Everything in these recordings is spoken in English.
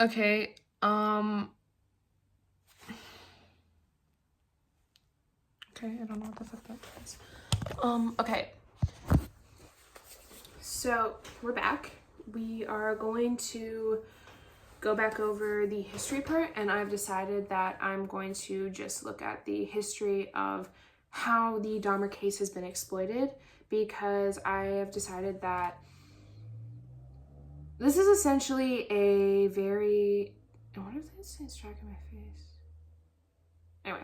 Okay, okay, I don't know what the fuck that is. Okay. So, we're back. We are going to go back over the history part, and I've decided that I'm going to just look at the history of how the Dahmer case has been exploited, because I have decided that this is essentially a very... What if this thing's tracking my face? Anyway,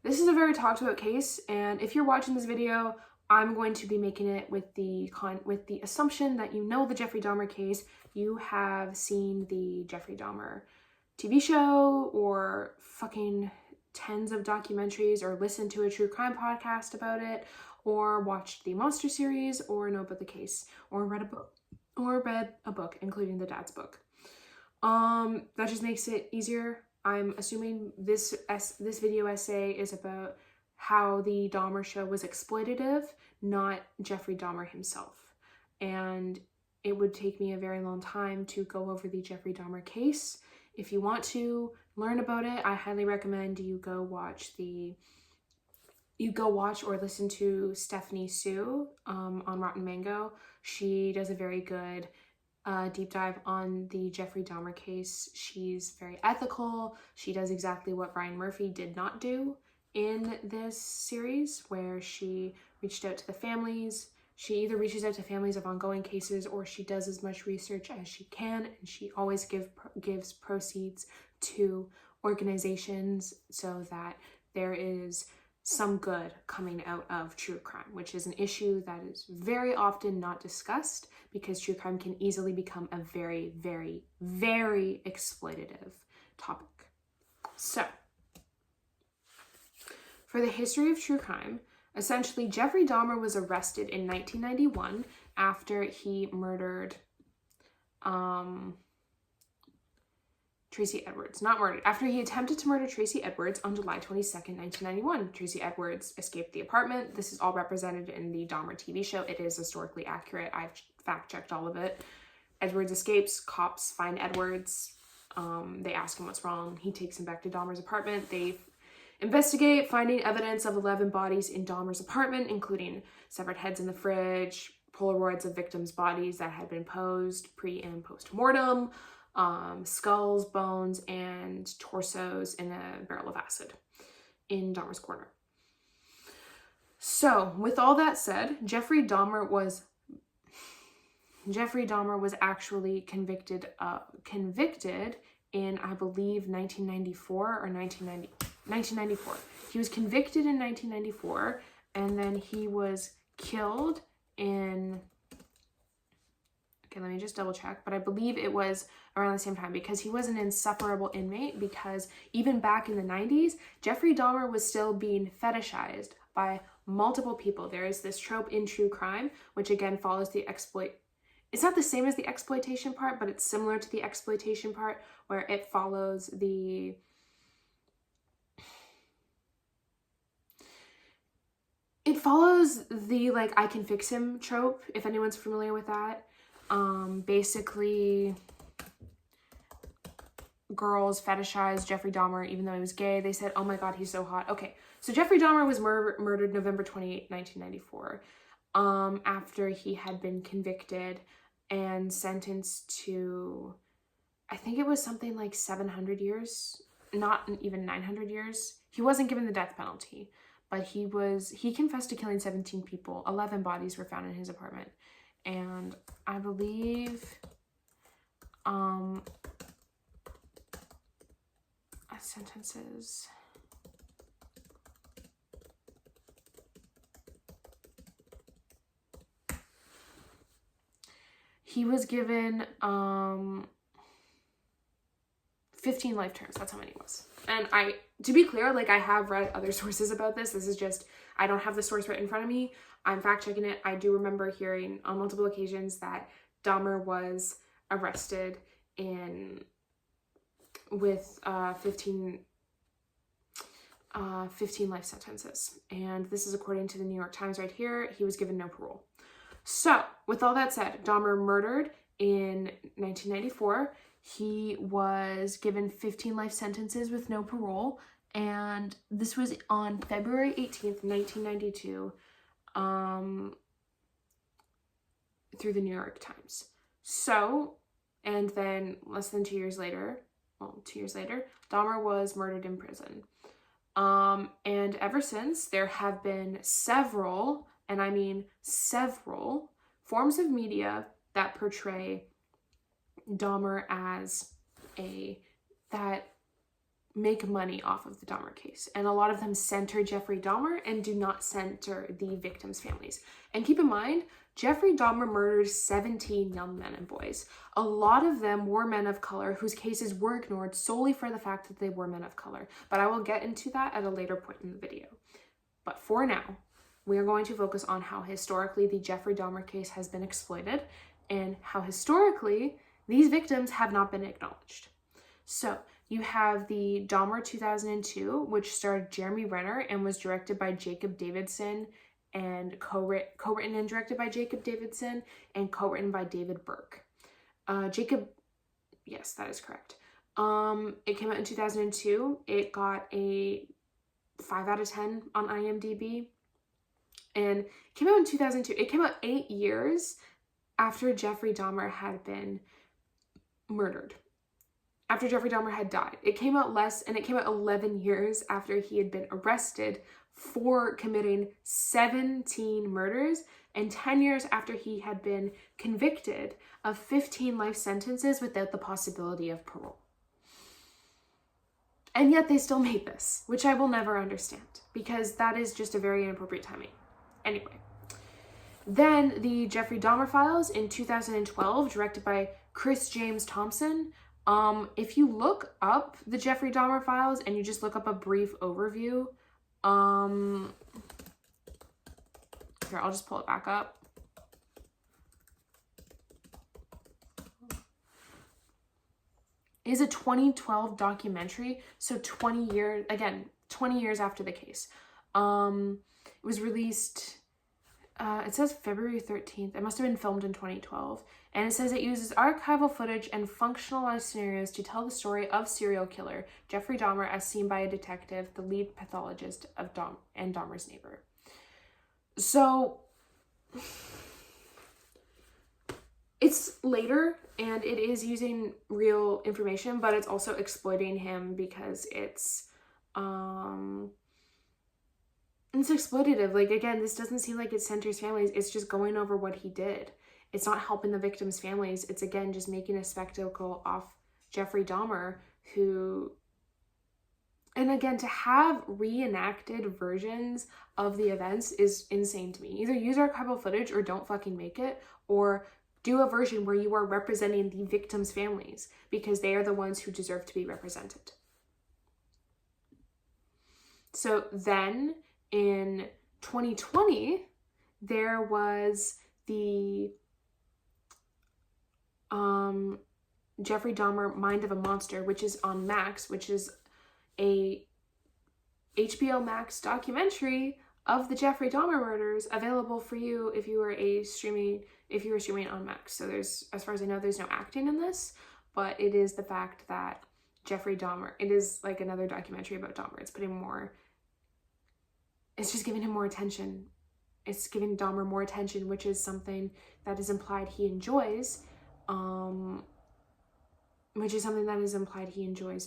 this is a very talked about case, and if you're watching this video, I'm going to be making it with the assumption that you know the Jeffrey Dahmer case, you have seen the Jeffrey Dahmer TV show, or fucking tens of documentaries, or listened to a true crime podcast about it, or watched the Monster series, or know about the case, or read a book, including the dad's book. That just makes it easier. I'm assuming this video essay is about how the Dahmer show was exploitative, not Jeffrey Dahmer himself. And it would take me a very long time to go over the Jeffrey Dahmer case. If you want to learn about it, I highly recommend you go watch or listen to Stephanie Sue on Rotten Mango. She does a very good deep dive on the Jeffrey Dahmer case. She's very ethical. She does exactly what Ryan Murphy did not do in this series, where she reached out to the families. She either reaches out to families of ongoing cases, or she does as much research as she can, and she always gives proceeds to organizations so that there is some good coming out of true crime, which is an issue that is very often not discussed, because true crime can easily become a very, very, very exploitative topic. So, for the history of true crime, essentially Jeffrey Dahmer was arrested in 1991 after he murdered Tracy Edwards. Not murdered. After he attempted to murder Tracy Edwards on July 22nd, 1991. Tracy Edwards escaped the apartment. This is all represented in the Dahmer TV show. It is historically accurate. I've fact-checked all of it. Edwards escapes. Cops find Edwards. They ask him what's wrong. He takes him back to Dahmer's apartment. They investigate, finding evidence of 11 bodies in Dahmer's apartment, including severed heads in the fridge, Polaroids of victims' bodies that had been posed pre- and post-mortem, skulls, bones, and torsos in a barrel of acid in Dahmer's corner. So, with all that said, Jeffrey Dahmer was actually convicted in, I believe, 1994 or 1994. He was convicted in 1994, and then he was killed in... Okay, let me just double check, but I believe it was around the same time, because he was an insufferable inmate, because even back in the 90s, Jeffrey Dahmer was still being fetishized by multiple people. There is this trope in true crime, which again follows the It's not the same as the exploitation part, but it's similar to the exploitation part, where it follows the... It follows the, like, I can fix him trope, if anyone's familiar with that. Basically, girls fetishized Jeffrey Dahmer even though he was gay. They said, oh my god, he's so hot. Okay, so Jeffrey Dahmer was murdered November 28, 1994, after he had been convicted and sentenced to, I think it was something like 700 years, not even 900 years. He wasn't given the death penalty, but he confessed to killing 17 people. 11 bodies were found in his apartment. And I believe sentences. He was given 15 life terms. That's how many it was. And to be clear, like, I have read other sources about this. This is just, I don't have the source right in front of me. I'm fact-checking it. I do remember hearing on multiple occasions that Dahmer was arrested with 15 life sentences. And this is according to the New York Times right here. He was given no parole. So, with all that said, Dahmer murdered in 1994. He was given 15 life sentences with no parole, and this was on February 18th, 1992, through the New York Times. So, and then less than 2 years later, Dahmer was murdered in prison. And ever since, there have been several, and I mean several, forms of media that portray Dahmer as that make money off of the Dahmer case. And a lot of them center Jeffrey Dahmer and do not center the victims' families. And keep in mind, Jeffrey Dahmer murdered 17 young men and boys. A lot of them were men of color whose cases were ignored solely for the fact that they were men of color. But I will get into that at a later point in the video. But for now, we are going to focus on how historically the Jeffrey Dahmer case has been exploited and how historically these victims have not been acknowledged. So you have the Dahmer 2002, which starred Jeremy Renner and was directed by Jacob Davidson, and co-written and directed by Jacob Davidson, and co-written by David Burke. Yes, that is correct. It came out in 2002. It got a 5 out of 10 on IMDb. And it came out in 2002. It came out 8 years after Jeffrey Dahmer had been murdered. After Jeffrey Dahmer had died. It came out 11 years after he had been arrested for committing 17 murders, and 10 years after he had been convicted of 15 life sentences without the possibility of parole. And yet they still made this, which I will never understand, because that is just a very inappropriate timing. Anyway, then the Jeffrey Dahmer Files in 2012, directed by Chris James Thompson. If you look up the Jeffrey Dahmer Files and you just look up a brief overview, here, I'll just pull it back up. It is a 2012 documentary, so 20 years after the case. It was released, it says February 13th. It must have been filmed in 2012. And it says it uses archival footage and functionalized scenarios to tell the story of serial killer Jeffrey Dahmer as seen by a detective, the lead pathologist of Dahmer's neighbor. So it's later and it is using real information, but it's also exploiting him because it's exploitative. Like, again, this doesn't seem like it centers families. It's just going over what he did. It's not helping the victims' families. It's, again, just making a spectacle off Jeffrey Dahmer, who, and again, to have reenacted versions of the events is insane to me. Either use archival footage or don't fucking make it, or do a version where you are representing the victims' families because they are the ones who deserve to be represented. So then in 2020, there was the Jeffrey Dahmer Mind of a Monster, which is on Max, which is a HBO Max documentary of the Jeffrey Dahmer murders, available for you if you were streaming on Max. So there's, as far as I know, there's no acting in this, but it is the fact that Jeffrey Dahmer, it is like another documentary about Dahmer. It's just giving him more attention. It's giving Dahmer more attention, which is something that is implied he enjoys,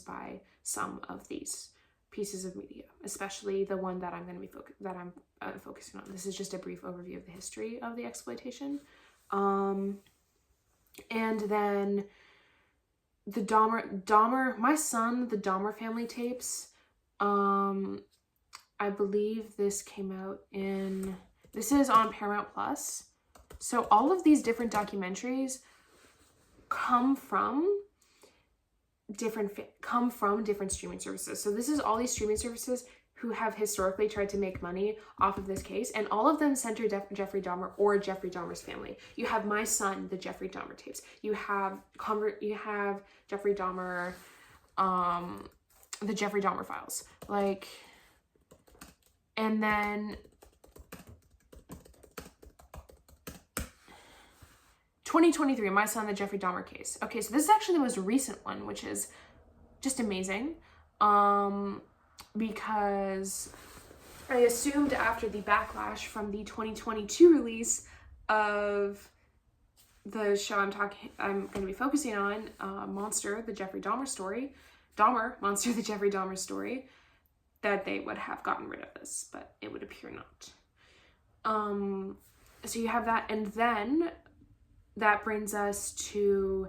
by some of these pieces of media, especially the one that I'm focusing on. This is just a brief overview of the history of the exploitation. And then the Dahmer, my son, the Dahmer family tapes, I believe this came out this is on Paramount Plus. So all of these different documentaries come from different streaming services. So this is all these streaming services who have historically tried to make money off of this case, and all of them center Jeffrey Dahmer or Jeffrey Dahmer's family. You have My Son, the Jeffrey Dahmer tapes. You have Jeffrey Dahmer, the Jeffrey Dahmer Files. And then 2023, My Son, the Jeffrey Dahmer Case. Okay, so this is actually the most recent one, which is just amazing. Because I assumed after the backlash from the 2022 release of the show I'm going to be focusing on, Monster, the Jeffrey Dahmer story, Monster, the Jeffrey Dahmer story, that they would have gotten rid of this, but it would appear not. So you have that, and then that brings us to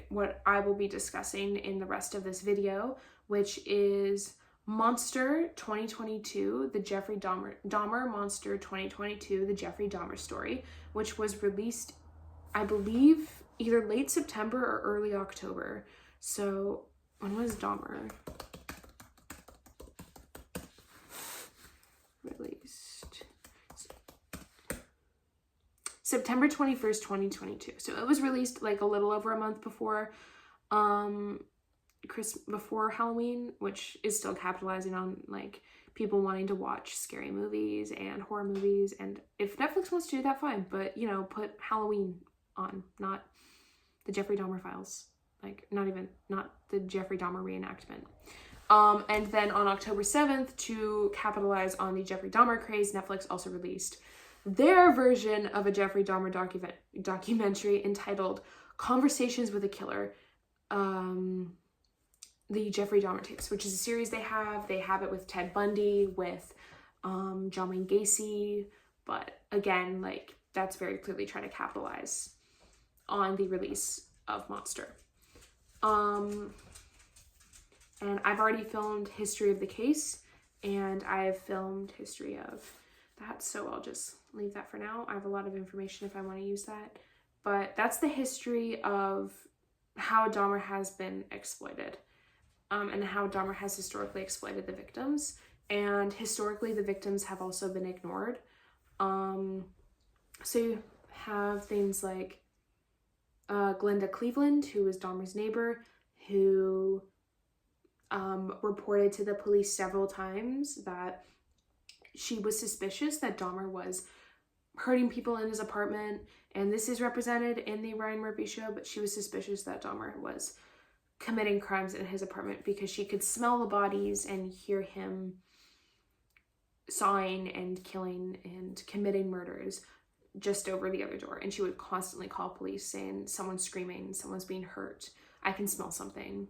what I will be discussing in the rest of this video, which is Monster 2022, the Jeffrey Dahmer Monster 2022, the Jeffrey Dahmer story, which was released, I believe, either late September or early October. So when was Dahmer released? September 21st, 2022. So it was released like a little over a month before before Halloween, which is still capitalizing on like people wanting to watch scary movies and horror movies. And if Netflix wants to do that, fine, but you know, put Halloween on, not the Jeffrey Dahmer files, like not the Jeffrey Dahmer reenactment. And then on October 7th, to capitalize on the Jeffrey Dahmer craze, Netflix also released their version of a Jeffrey Dahmer documentary entitled Conversations with a Killer, the Jeffrey Dahmer tapes, which is a series they have. They have it with Ted Bundy, with John Wayne Gacy, but again, like that's very clearly trying to capitalize on the release of Monster. And I've already filmed history of the case, and I've filmed history of that, so I'll just leave that for now. I have a lot of information if I want to use that, but that's the history of how Dahmer has been exploited, and how Dahmer has historically exploited the victims, and historically the victims have also been ignored. So you have things like Glenda Cleveland, who was Dahmer's neighbor, who reported to the police several times that she was suspicious that Dahmer was hurting people in his apartment, and this is represented in the Ryan Murphy show, but she was suspicious that Dahmer was committing crimes in his apartment because she could smell the bodies and hear him sawing and killing and committing murders just over the other door, and she would constantly call police saying, someone's screaming, someone's being hurt, I can smell something,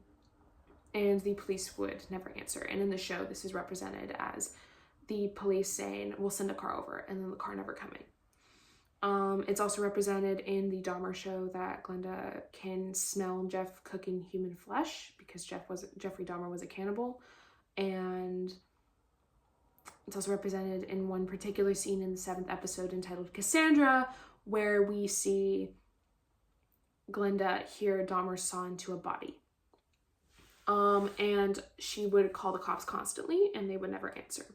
and the police would never answer. And in the show, this is represented as the police saying, we'll send a car over, and then the car never coming. It's also represented in the Dahmer show that Glenda can smell Jeff cooking human flesh because Jeffrey Dahmer was a cannibal. And it's also represented in one particular scene in the 7th episode entitled Cassandra, where we see Glenda hear Dahmer saw into a body. And she would call the cops constantly, and they would never answer.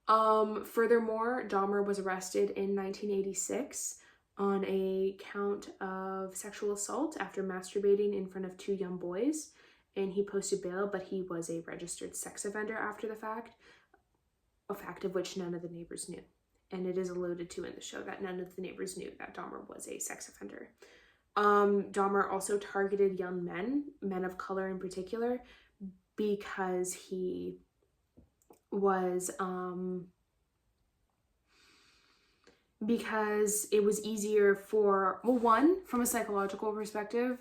Furthermore, Dahmer was arrested in 1986 on a count of sexual assault after masturbating in front of 2 young boys, and he posted bail, but he was a registered sex offender after the fact, a fact of which none of the neighbors knew. And it is alluded to in the show that none of the neighbors knew that Dahmer was a sex offender. Dahmer also targeted young men of color in particular, because he was, because it was easier for, well, one, from a psychological perspective,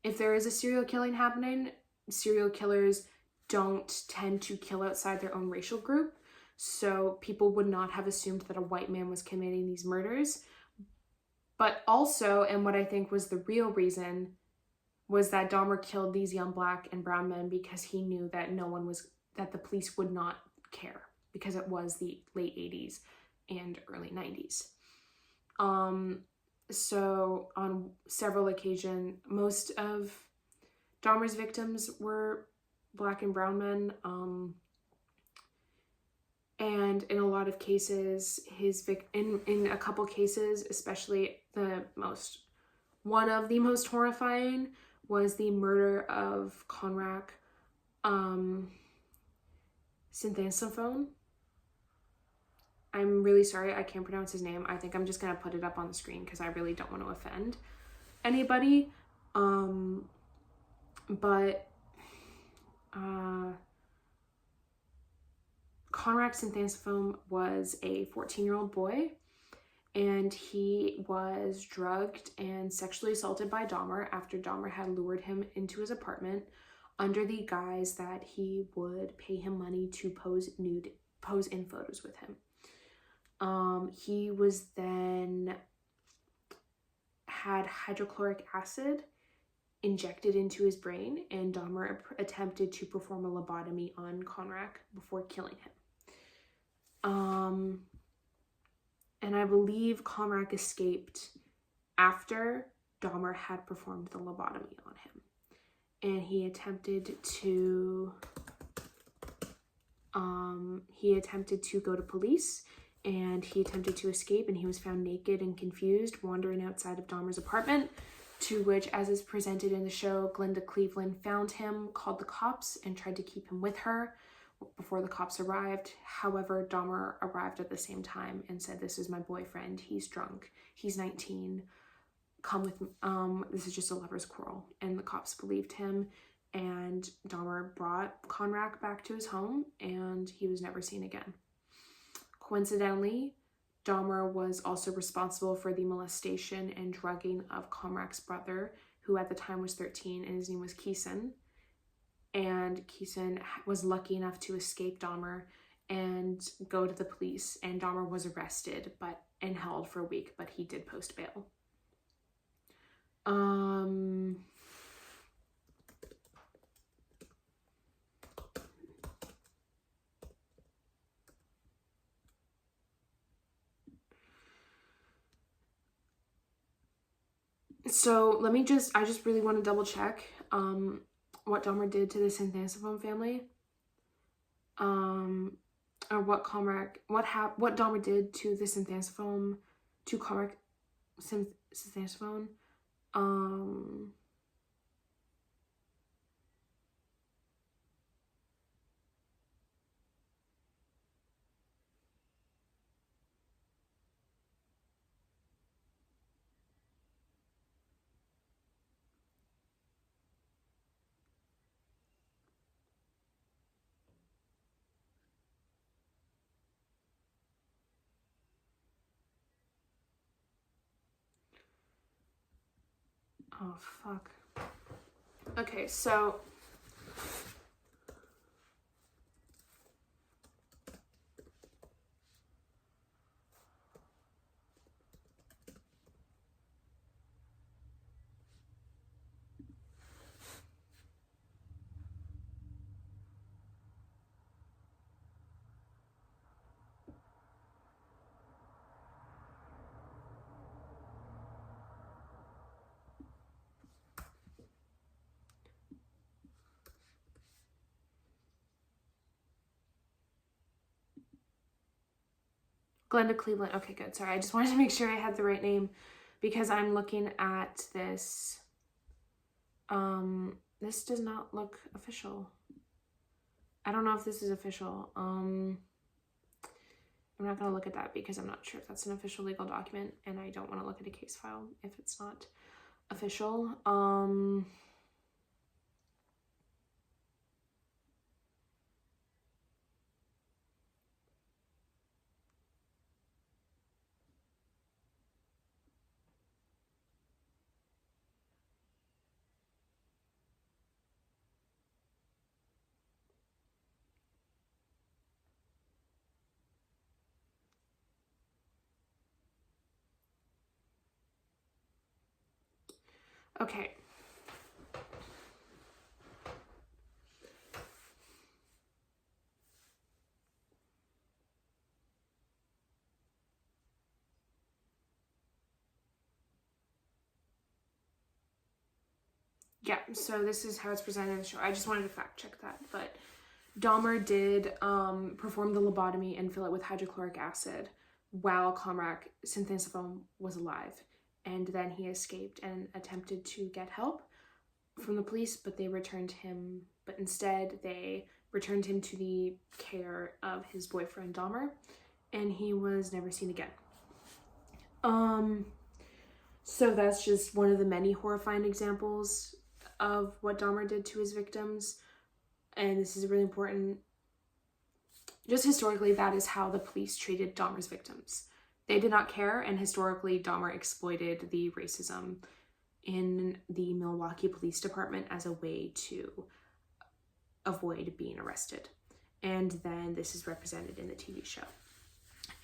if there is a serial killing happening, serial killers don't tend to kill outside their own racial group. So people would not have assumed that a white man was committing these murders. But also, and what I think was the real reason, was that Dahmer killed these young black and brown men because he knew that that the police would not care, because it was the late 80s and early 90s. So on several occasions, most of Dahmer's victims were black and brown men. And in a lot of cases, in a couple cases, especially one of the most horrifying was the murder of Conrad Synthesiphone. I'm really sorry, I can't pronounce his name. I think I'm just gonna put it up on the screen because I really don't want to offend anybody. But Conrad Synthasifome was a 14-year-old boy, and he was drugged and sexually assaulted by Dahmer after Dahmer had lured him into his apartment under the guise that he would pay him money to pose in photos with him. He was then had hydrochloric acid injected into his brain, and Dahmer attempted to perform a lobotomy on Conrad before killing him. And I believe Conrad escaped after Dahmer had performed the lobotomy on him. And he attempted to go to police, and he attempted to escape, and he was found naked and confused wandering outside of Dahmer's apartment, to which, as is presented in the show, Glenda Cleveland found him, called the cops, and tried to keep him with her before the cops arrived. However, Dahmer arrived at the same time and said, "This is my boyfriend. He's drunk. He's 19. Come with me. This is just a lover's quarrel." And the cops believed him, and Dahmer brought Conrad back to his home, and he was never seen again. Coincidentally, Dahmer was also responsible for the molestation and drugging of Conrad's brother, who at the time was 13, and his name was Keeson. And Keeson was lucky enough to escape Dahmer and go to the police, and Dahmer was arrested and held for a week, but he did post bail. So I just really want to double check what Dahmer did to the Synthasifone family. Or what Dahmer did to the Synthasifone, to Conrad Synthasifone. Oh, fuck. Okay, so Glenda Cleveland. Okay, good. Sorry, I just wanted to make sure I had the right name because I'm looking at this. This does not look official. I don't know if this is official. I'm not going to look at that because I'm not sure if that's an official legal document, and I don't want to look at a case file if it's not official. Okay. Yeah, so this is how it's presented in the show. I just wanted to fact check that, but Dahmer did perform the lobotomy and fill it with hydrochloric acid while Conrad Synthasifone was alive. And then he escaped and attempted to get help from the police, but instead they returned him to the care of his boyfriend Dahmer, and he was never seen again. So that's just one of the many horrifying examples of what Dahmer did to his victims. And this is really important. Just historically, that is how the police treated Dahmer's victims. They did not care, and historically, Dahmer exploited the racism in the Milwaukee Police Department as a way to avoid being arrested. And then this is represented in the TV show.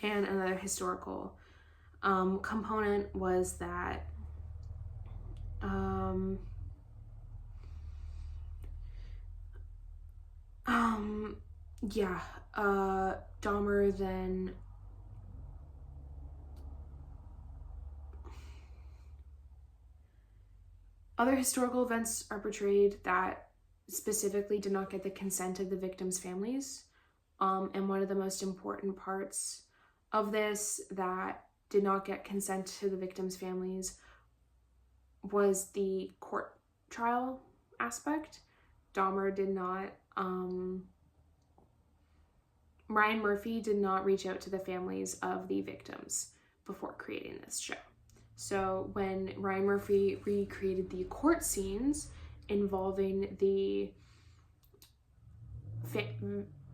And another historical component was that Dahmer then other historical events are portrayed that specifically did not get the consent of the victims' families. And one of the most important parts of this that did not get consent to the victims' families was the court trial aspect. Dahmer did not, Ryan Murphy did not reach out to the families of the victims before creating this show. So when Ryan Murphy recreated the court scenes involving the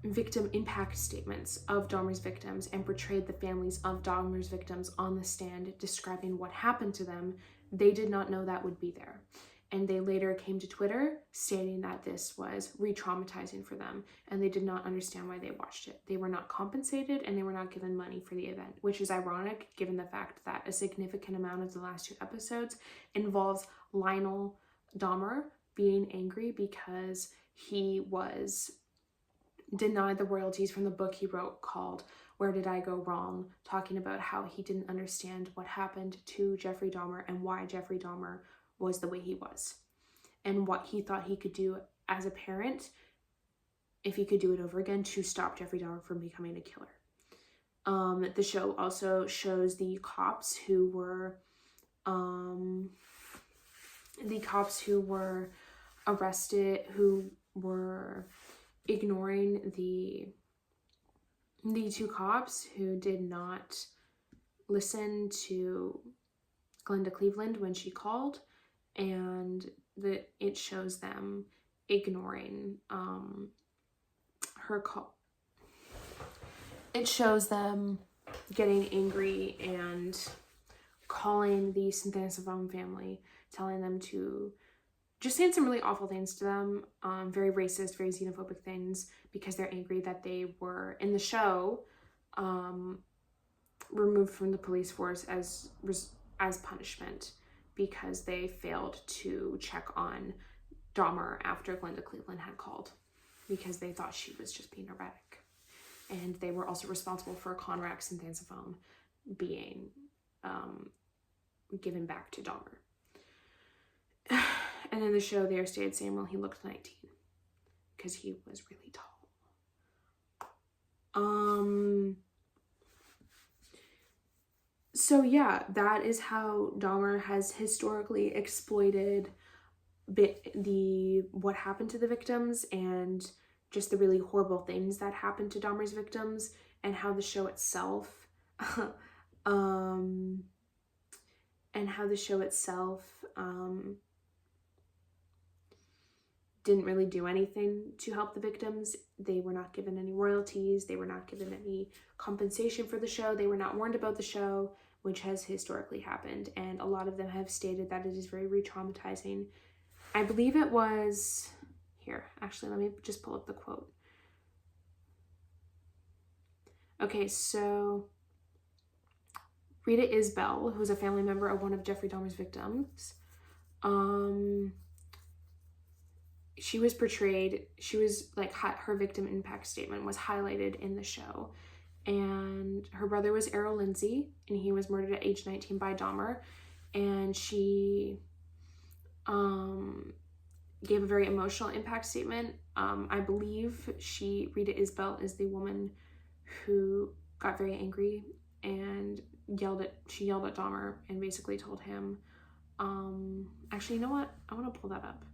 victim impact statements of Dahmer's victims and portrayed the families of Dahmer's victims on the stand describing what happened to them, they did not know that would be there. And they later came to Twitter stating that this was re-traumatizing for them, and they did not understand why they watched it. They were not compensated, and they were not given money for the event, which is ironic given the fact that a significant amount of the last 2 episodes involves Lionel Dahmer being angry because he was denied the royalties from the book he wrote called Where Did I Go Wrong?, talking about how he didn't understand what happened to Jeffrey Dahmer and why Jeffrey Dahmer was the way he was, and what he thought he could do as a parent, if he could do it over again, to stop Jeffrey Dahmer from becoming a killer. The show also shows the cops who were arrested, who were ignoring the 2 cops who did not listen to Glenda Cleveland when she called, and that it shows them ignoring her call. It shows them getting angry and calling the Synthesis-Savon family, telling them to just saying some really awful things to them, very racist, very xenophobic things, because they're angry that they were, in the show, removed from the police force as punishment because they failed to check on Dahmer after Glenda Cleveland had called, because they thought she was just being erratic. And they were also responsible for Conrax and Synthesis-Savon being given back to Dahmer. And in the show, they are stated saying, well, he looked 19 because he was really tall. So yeah, that is how Dahmer has historically exploited what happened to the victims and just the really horrible things that happened to Dahmer's victims, and how the show itself didn't really do anything to help the victims. They were not given any royalties. They were not given any compensation for the show. They were not warned about the show, which has historically happened. And a lot of them have stated that it is very re-traumatizing. I believe it was... Here, actually, let me just pull up the quote. Okay, so Rita Isbell, who's a family member of one of Jeffrey Dahmer's victims, she was portrayed, her victim impact statement was highlighted in the show. And her brother was Errol Lindsay, and he was murdered at age 19 by Dahmer. And she gave a very emotional impact statement. I believe Rita Isbell is the woman who got very angry and yelled at Dahmer and basically told him, actually, you know what? I want to pull that up.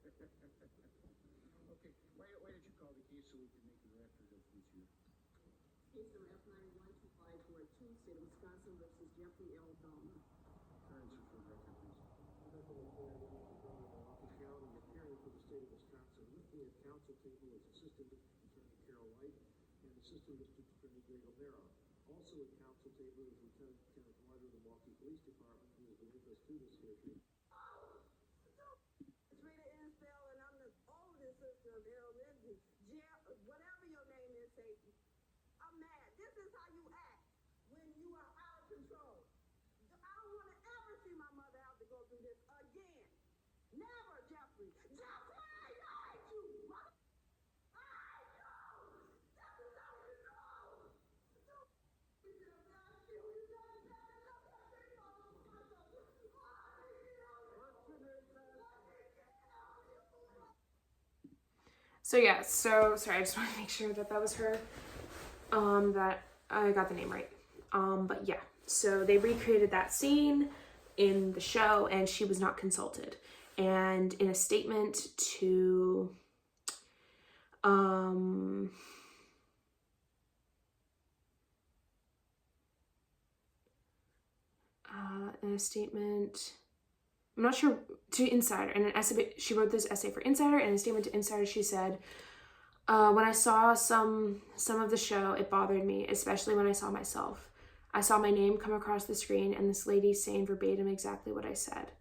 Okay, why did you call the case so we can make a record of this here? Case number F912542, State of Wisconsin versus Jeffrey L. Dahmer. Currency for the record, please. Milwaukee County, appearing for the state of Wisconsin. With me at council table is Assistant District Attorney Carol White and Assistant District Attorney Greg O'Mara. Also at council table is Lieutenant Kenneth White of the Milwaukee Police Department, who has been with us through this hearing. It's Rita Isbell, and I'm the oldest sister of Harold Lindsay. Whatever your name is, Satan. I'm mad. This is how you act when you are out of control. I don't want to ever see my mother have to go through this again. Never, Jeffrey. Jeffrey, I hate you, mother. I hate you. This is how you know. So yeah, so sorry, I just want to make sure that that was her, that I got the name right. But yeah, so they recreated that scene in the show and she was not consulted. And in a statement to, in a statement, I'm not sure, to Insider, in an essay, she wrote this essay for Insider, and in a statement to Insider, she said, when I saw some of the show, it bothered me, especially when I saw myself. I saw my name come across the screen and this lady saying verbatim exactly what I said.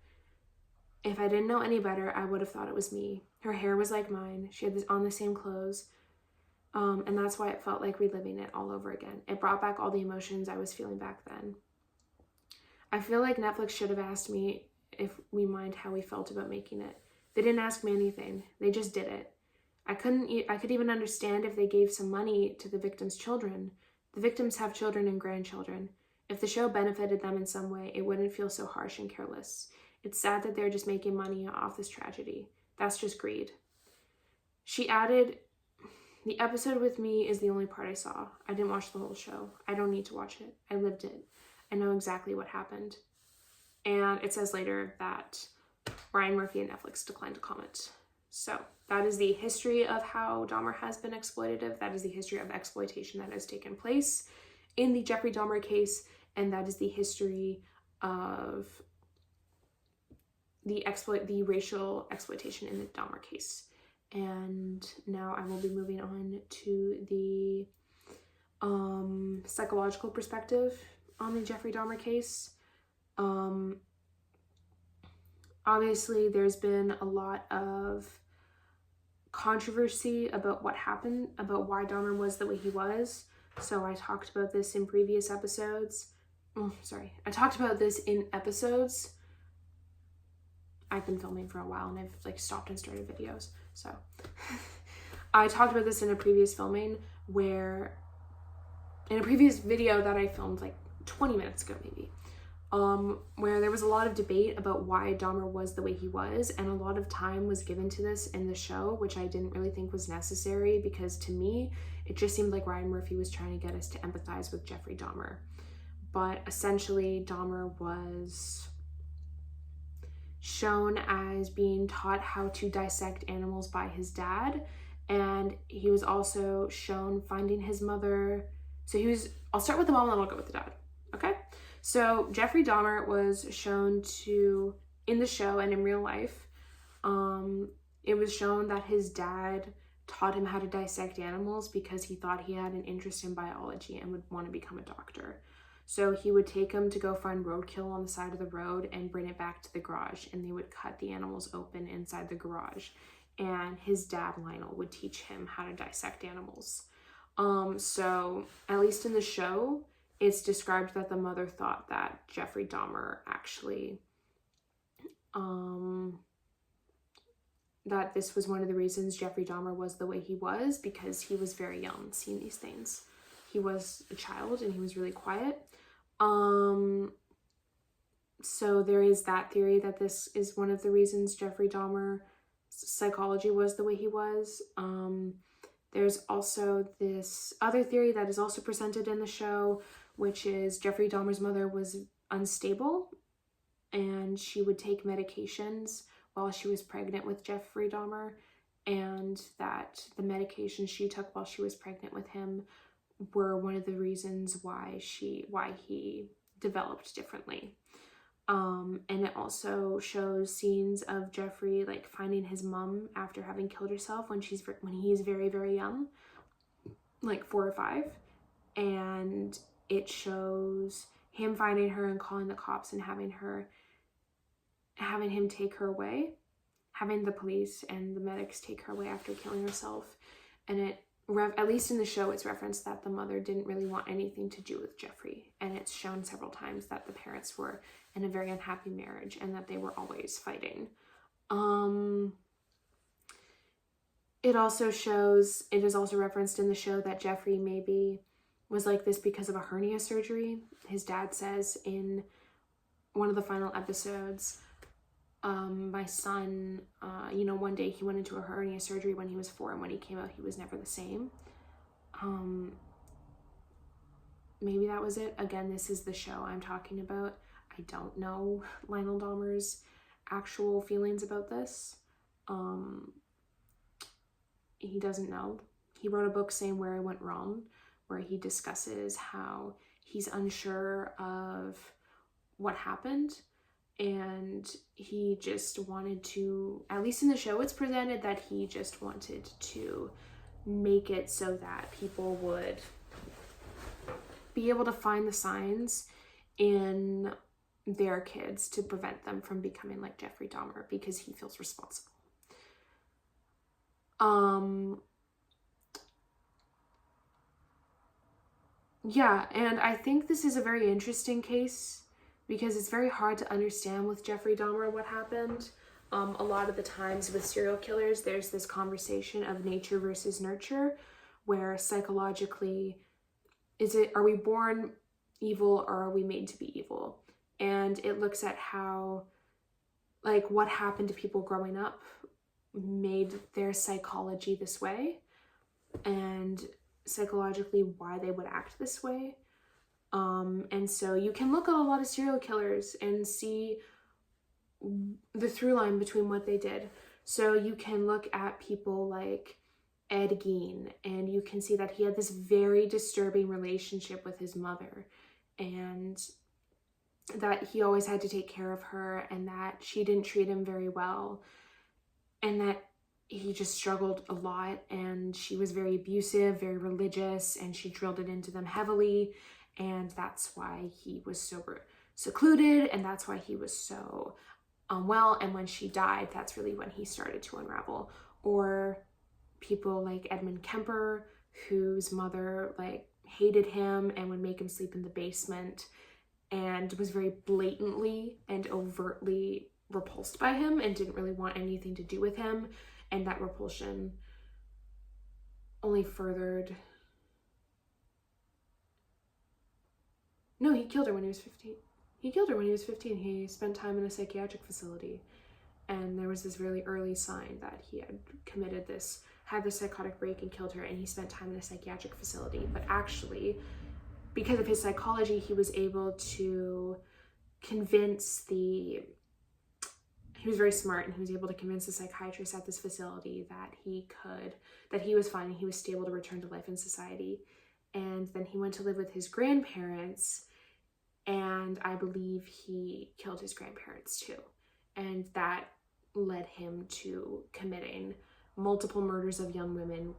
If I didn't know any better, I would have thought it was me. Her hair was like mine. She had on the same clothes. And that's why it felt like reliving it all over again. It brought back all the emotions I was feeling back then. I feel like Netflix should have asked me if we mind how we felt about making it. They didn't ask me anything. They just did it. I could even understand if they gave some money to the victims' children. The victims have children and grandchildren. If the show benefited them in some way, it wouldn't feel so harsh and careless. It's sad that they're just making money off this tragedy. That's just greed. She added, the episode with me is the only part I saw. I didn't watch the whole show. I don't need to watch it. I lived it. I know exactly what happened. And it says later that Ryan Murphy and Netflix declined to comment. So that is the history of how Dahmer has been exploitative. That is the history of exploitation that has taken place in the Jeffrey Dahmer case. And that is the history of the racial exploitation in the Dahmer case. And now I will be moving on to the psychological perspective on the Jeffrey Dahmer case. Obviously, there's been a lot of controversy about what happened, about why Dahmer was the way he was. So I talked about this in previous episodes. I talked about this in episodes. I've been filming for a while and I've stopped and started videos. So I talked about this in a previous filming in a previous video that I filmed 20 minutes ago maybe, where there was a lot of debate about why Dahmer was the way he was, and a lot of time was given to this in the show, which I didn't really think was necessary, because to me, it just seemed like Ryan Murphy was trying to get us to empathize with Jeffrey Dahmer. But essentially, Dahmer was shown as being taught how to dissect animals by his dad, and he was also shown finding his mother. So I'll start with the mom and then I'll go with the dad, okay? So Jeffrey Dahmer was shown to, in the show and in real life, it was shown that his dad taught him how to dissect animals because he thought he had an interest in biology and would want to become a doctor. So he would take him to go find roadkill on the side of the road and bring it back to the garage, and they would cut the animals open inside the garage. And his dad, Lionel, would teach him how to dissect animals. So at least in the show, it's described that the mother thought that Jeffrey Dahmer actually, that this was one of the reasons Jeffrey Dahmer was the way he was, because he was very young seeing these things. He was a child and he was really quiet. So there is that theory that this is one of the reasons Jeffrey Dahmer's psychology was the way he was. There's also this other theory that is also presented in the show, which is Jeffrey Dahmer's mother was unstable and she would take medications while she was pregnant with Jeffrey Dahmer, and that the medications she took while she was pregnant with him were one of the reasons why he developed differently. And it also shows scenes of Jeffrey like finding his mom after having killed herself when he's very, very young, like 4 or 5, and it shows him finding her and calling the cops and having him take her away, having the police and the medics take her away after killing herself. And at least in the show, it's referenced that the mother didn't really want anything to do with Jeffrey. And it's shown several times that the parents were in a very unhappy marriage and that they were always fighting. It is also referenced in the show that Jeffrey maybe was like this because of a hernia surgery. His dad says in one of the final episodes, my son, one day he went into a hernia surgery when he was 4, and when he came out, he was never the same. Maybe that was it. Again, this is the show I'm talking about. I don't know Lionel Dahmer's actual feelings about this. He doesn't know. He wrote a book saying Where I Went Wrong, where he discusses how he's unsure of what happened. And he just wanted to, at least in the show it's presented that he just wanted to make it so that people would be able to find the signs in their kids to prevent them from becoming like Jeffrey Dahmer, because he feels responsible. Yeah, and I think this is a very interesting case because it's very hard to understand with Jeffrey Dahmer what happened. A lot of the times with serial killers, there's this conversation of nature versus nurture, where psychologically, are we born evil or are we made to be evil? And it looks at how, like, what happened to people growing up made their psychology this way, and psychologically why they would act this way. And so you can look at a lot of serial killers and see the through line between what they did. So you can look at people like Ed Gein, and you can see that he had this very disturbing relationship with his mother, and that he always had to take care of her, and that she didn't treat him very well, and that he just struggled a lot, and she was very abusive, very religious, and she drilled it into them heavily. And that's why he was so secluded, and that's why he was so unwell. And when she died, that's really when he started to unravel. Or people like Edmund Kemper, whose mother like hated him and would make him sleep in the basement, and was very blatantly and overtly repulsed by him and didn't really want anything to do with him. And that repulsion only furthered. No, he killed her when he was 15. He killed her when he was 15. He spent time in a psychiatric facility. And there was this really early sign that he had had this psychotic break and killed her, and he spent time in a psychiatric facility. But actually, because of his psychology, he was able to he was very smart, and he was able to convince the psychiatrist at this facility that he was fine and he was stable to return to life in society. And then he went to live with his grandparents, and I believe he killed his grandparents too. And that led him to committing multiple murders of young women,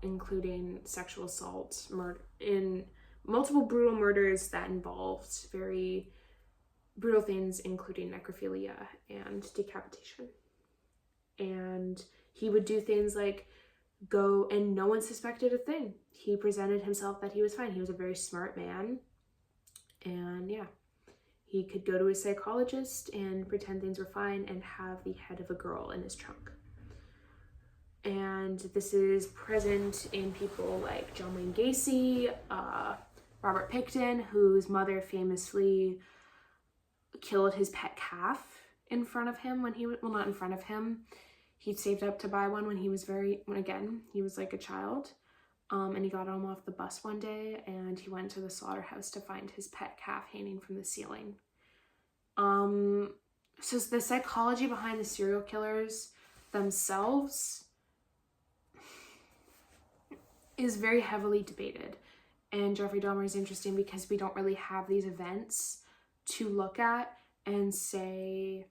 including sexual assault, multiple brutal murders that involved very brutal things, including necrophilia and decapitation. And he would do things like go, and no one suspected a thing. He presented himself that he was fine. He was a very smart man. And yeah, he could go to a psychologist and pretend things were fine and have the head of a girl in his trunk. And this is present in people like John Wayne Gacy, Robert Pickton, whose mother famously killed his pet calf in front of him not in front of him. He'd saved up to buy one when he was he was like a child. And he got home off the bus one day, and he went to the slaughterhouse to find his pet calf hanging from the ceiling. So the psychology behind the serial killers themselves is very heavily debated. And Jeffrey Dahmer is interesting because we don't really have these events to look at and say,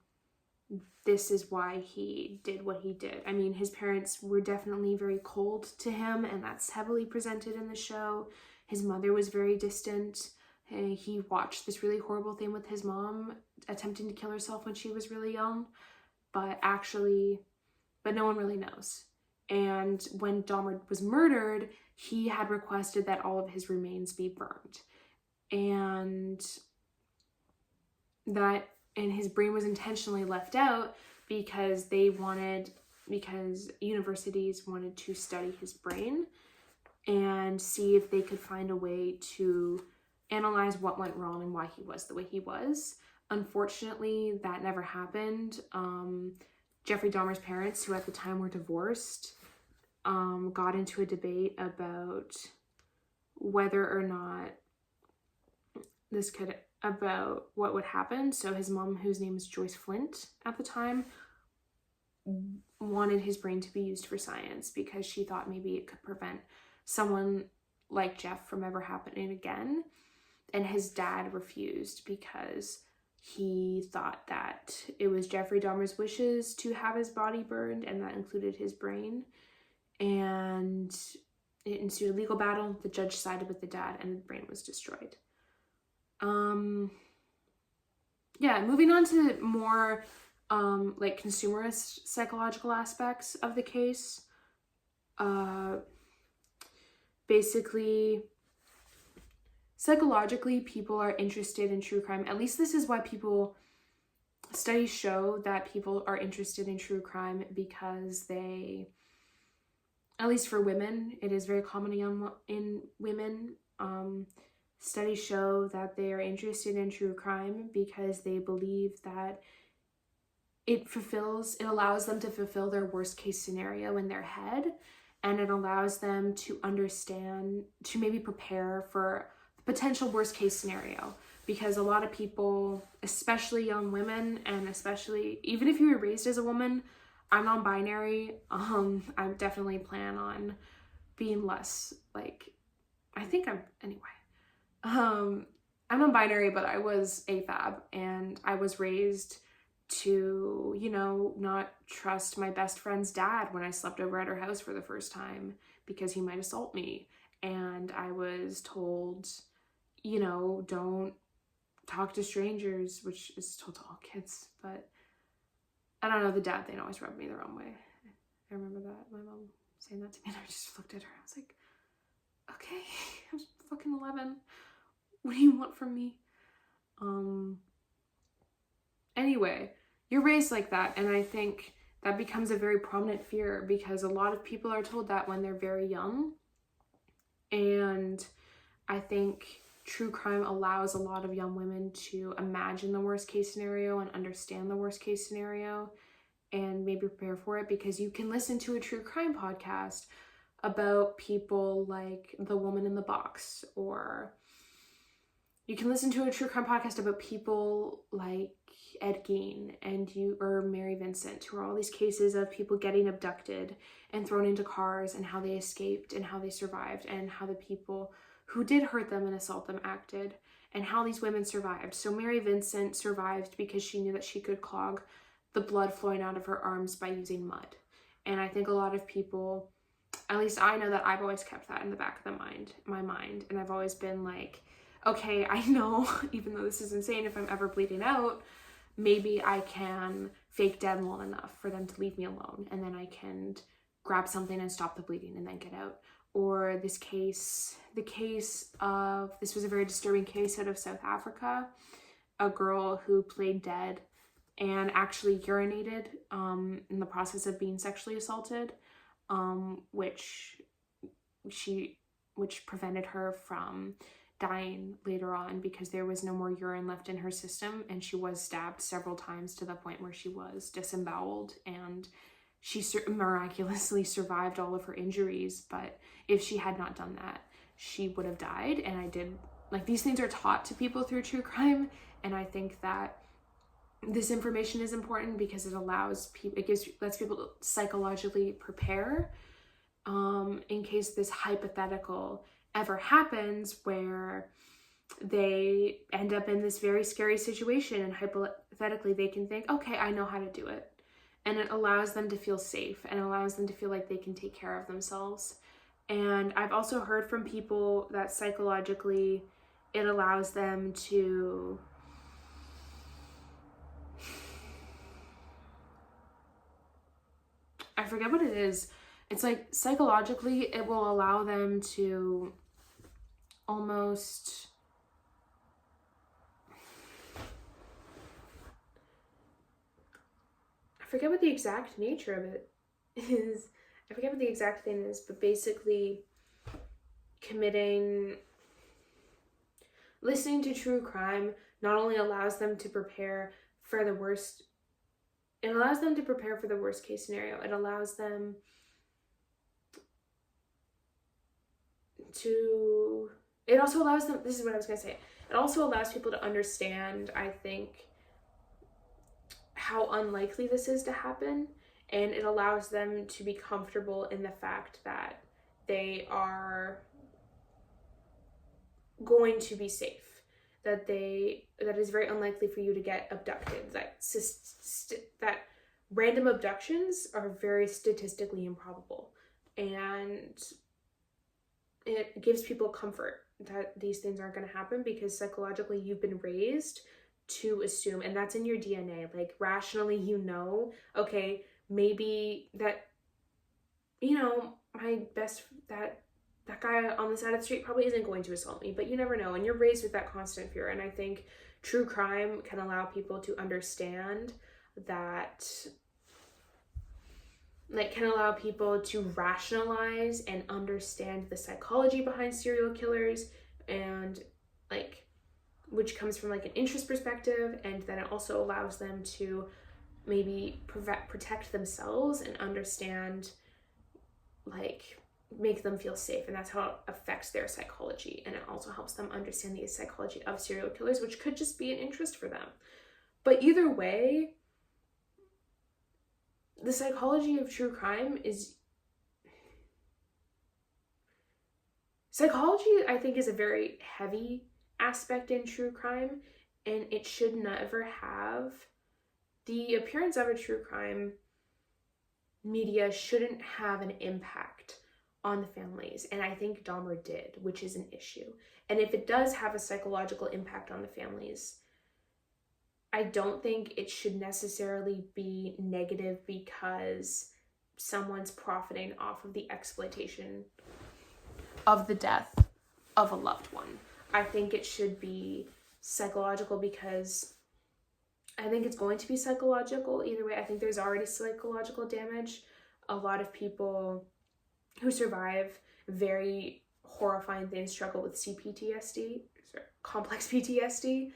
this is why he did what he did. I mean, his parents were definitely very cold to him, and that's heavily presented in the show. His mother was very distant. He watched this really horrible thing with his mom attempting to kill herself when she was really young, but no one really knows. And when Dahmer was murdered, he had requested that all of his remains be burned. And his brain was intentionally left out because universities wanted to study his brain and see if they could find a way to analyze what went wrong and why he was the way he was. Unfortunately, that never happened. Jeffrey Dahmer's parents, who at the time were divorced, got into a debate about whether or not about what would happen. So his mom, whose name is Joyce Flint at the time, wanted his brain to be used for science because she thought maybe it could prevent someone like Jeff from ever happening again. And his dad refused because he thought that it was Jeffrey Dahmer's wishes to have his body burned, and that included his brain. And it ensued a legal battle. The judge sided with the dad, and the brain was destroyed. Moving on to more like consumerist psychological aspects of the case. Basically, psychologically, people are interested in true crime. At least this is why studies show that people are interested in true crime, because they, at least for women, it is very common in women. Studies show that they are interested in true crime because they believe that it allows them to fulfill their worst case scenario in their head, and it allows them to understand, to maybe prepare for the potential worst case scenario. Because a lot of people, especially young women, and especially even if you were raised as a woman, I'm non-binary, I definitely plan on being less I'm non-binary, but I was AFAB, and I was raised to, not trust my best friend's dad when I slept over at her house for the first time because he might assault me. And I was told, don't talk to strangers, which is told to all kids, but I don't know, the dad thing always rubbed me the wrong way. I remember that, my mom saying that to me, and I just looked at her. I was like, okay, I'm fucking 11. What do you want from me? Anyway, you're raised like that, and I think that becomes a very prominent fear because a lot of people are told that when they're very young. And I think true crime allows a lot of young women to imagine the worst case scenario and understand the worst case scenario and maybe prepare for it, because you can listen to a true crime podcast about people like the woman in the box, or you can listen to a true crime podcast about people like Ed Gein or Mary Vincent, who are all these cases of people getting abducted and thrown into cars, and how they escaped and how they survived, and how the people who did hurt them and assault them acted, and how these women survived. So Mary Vincent survived because she knew that she could clog the blood flowing out of her arms by using mud. And I think a lot of people, at least I know that I've always kept that in the back of my mind, and I've always been like, okay, I know, even though this is insane, if I'm ever bleeding out, maybe I can fake dead long enough for them to leave me alone, and then I can grab something and stop the bleeding and then get out. Or this was a very disturbing case out of South Africa, a girl who played dead and actually urinated in the process of being sexually assaulted, which prevented her from dying later on because there was no more urine left in her system, and she was stabbed several times to the point where she was disemboweled, and she miraculously survived all of her injuries. But if she had not done that, she would have died. And these things are taught to people through true crime, and I think that this information is important because it allows people, lets people psychologically prepare in case this hypothetical ever happens where they end up in this very scary situation, and hypothetically they can think, okay, I know how to do it. And it allows them to feel safe and allows them to feel like they can take care of themselves. And I've also heard from people that psychologically it allows them to I forget what it is. It's like psychologically it will allow them to almost I forget what the exact nature of it is. I forget what the exact thing is, but basically listening to true crime not only allows them to prepare for the worst, it allows them to prepare for the worst case scenario. It allows them to, it also allows them, this is what I was going to say, it also allows people to understand, I think, how unlikely this is to happen, and it allows them to be comfortable in the fact that they are going to be safe, that is very unlikely for you to get abducted, that random abductions are very statistically improbable, and it gives people comfort that these things aren't going to happen because psychologically you've been raised to assume, and that's in your DNA, like rationally okay, maybe that, that guy on the side of the street probably isn't going to assault me, but you never know, and you're raised with that constant fear. And I think true crime can allow people to understand that, like, can allow people to rationalize and understand the psychology behind serial killers, and like, which comes from like an interest perspective, and then it also allows them to maybe protect themselves and understand, like, make them feel safe, and that's how it affects their psychology. And it also helps them understand the psychology of serial killers, which could just be an interest for them. But either way, the psychology of true crime is, psychology I think is a very heavy aspect in true crime, and it should never have, the appearance of a true crime media shouldn't have an impact on the families, and I think Dahmer did, which is an issue. And if it does have a psychological impact on the families, I don't think it should necessarily be negative because someone's profiting off of the exploitation of the death of a loved one. I think it should be psychological because I think it's going to be psychological either way. I think there's already psychological damage. A lot of people who survive very horrifying things struggle with complex PTSD,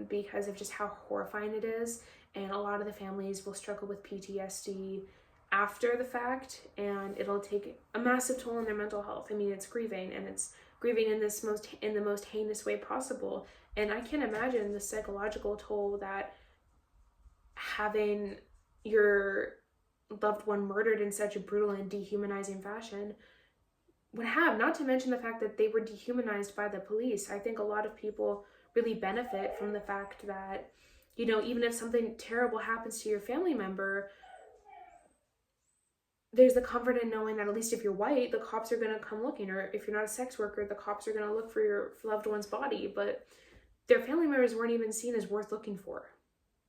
because of just how horrifying it is. And a lot of the families will struggle with PTSD after the fact, and it'll take a massive toll on their mental health. I mean, it's grieving, and it's grieving in the most heinous way possible. And I can't imagine the psychological toll that having your loved one murdered in such a brutal and dehumanizing fashion would have, not to mention the fact that they were dehumanized by the police. I think a lot of people really benefit from the fact that, even if something terrible happens to your family member, there's the comfort in knowing that at least if you're white, the cops are going to come looking, or if you're not a sex worker, the cops are going to look for your loved one's body. But their family members weren't even seen as worth looking for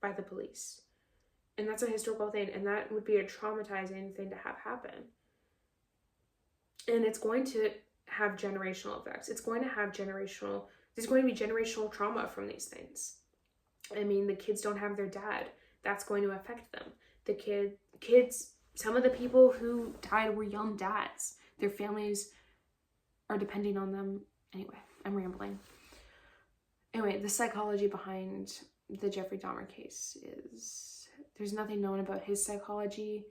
by the police. And that's a historical thing, and that would be a traumatizing thing to have happen. And it's going to have generational effects. There's going to be generational trauma from these things. I mean, the kids don't have their dad. That's going to affect them. The kids, some of the people who died were young dads. Their families are depending on them. Anyway, I'm rambling. Anyway, the psychology behind the Jeffrey Dahmer case is, there's nothing known about his psychology.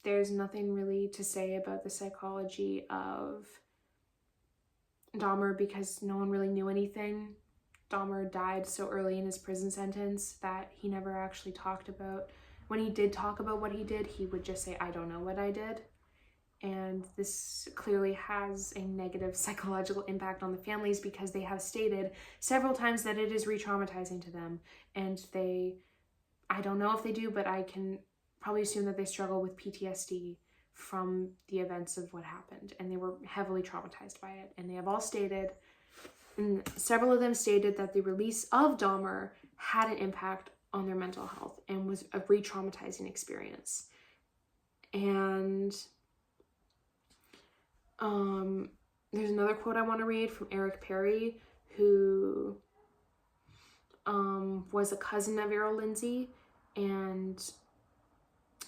There's nothing really to say about the psychology of Dahmer because no one really knew anything. Dahmer died so early in his prison sentence that he never actually talked about, when he did talk about what he did, he would just say, I don't know what I did. And this clearly has a negative psychological impact on the families because they have stated several times that it is re-traumatizing to them. And I don't know if they do, but I can probably assume that they struggle with PTSD from the events of what happened. And they were heavily traumatized by it. And they have all stated, and several of them stated, that the release of Dahmer had an impact on their mental health and was a re-traumatizing experience. And there's another quote I want to read from Eric Perry, who was a cousin of Errol Lindsay, and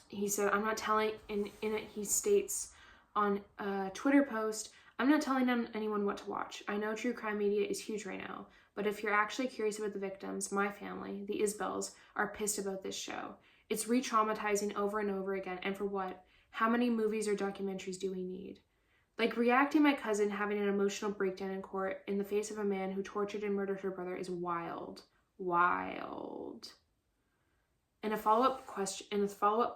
he said, I'm not telling, in it he states on a Twitter post, I'm not telling anyone what to watch. I know true crime media is huge right now, but if you're actually curious about the victims, my family, the Isbells, are pissed about this show. It's re-traumatizing over and over again, and for what? How many movies or documentaries do we need? Like, reacting my cousin having an emotional breakdown in court in the face of a man who tortured and murdered her brother is wild. Wild. In a follow-up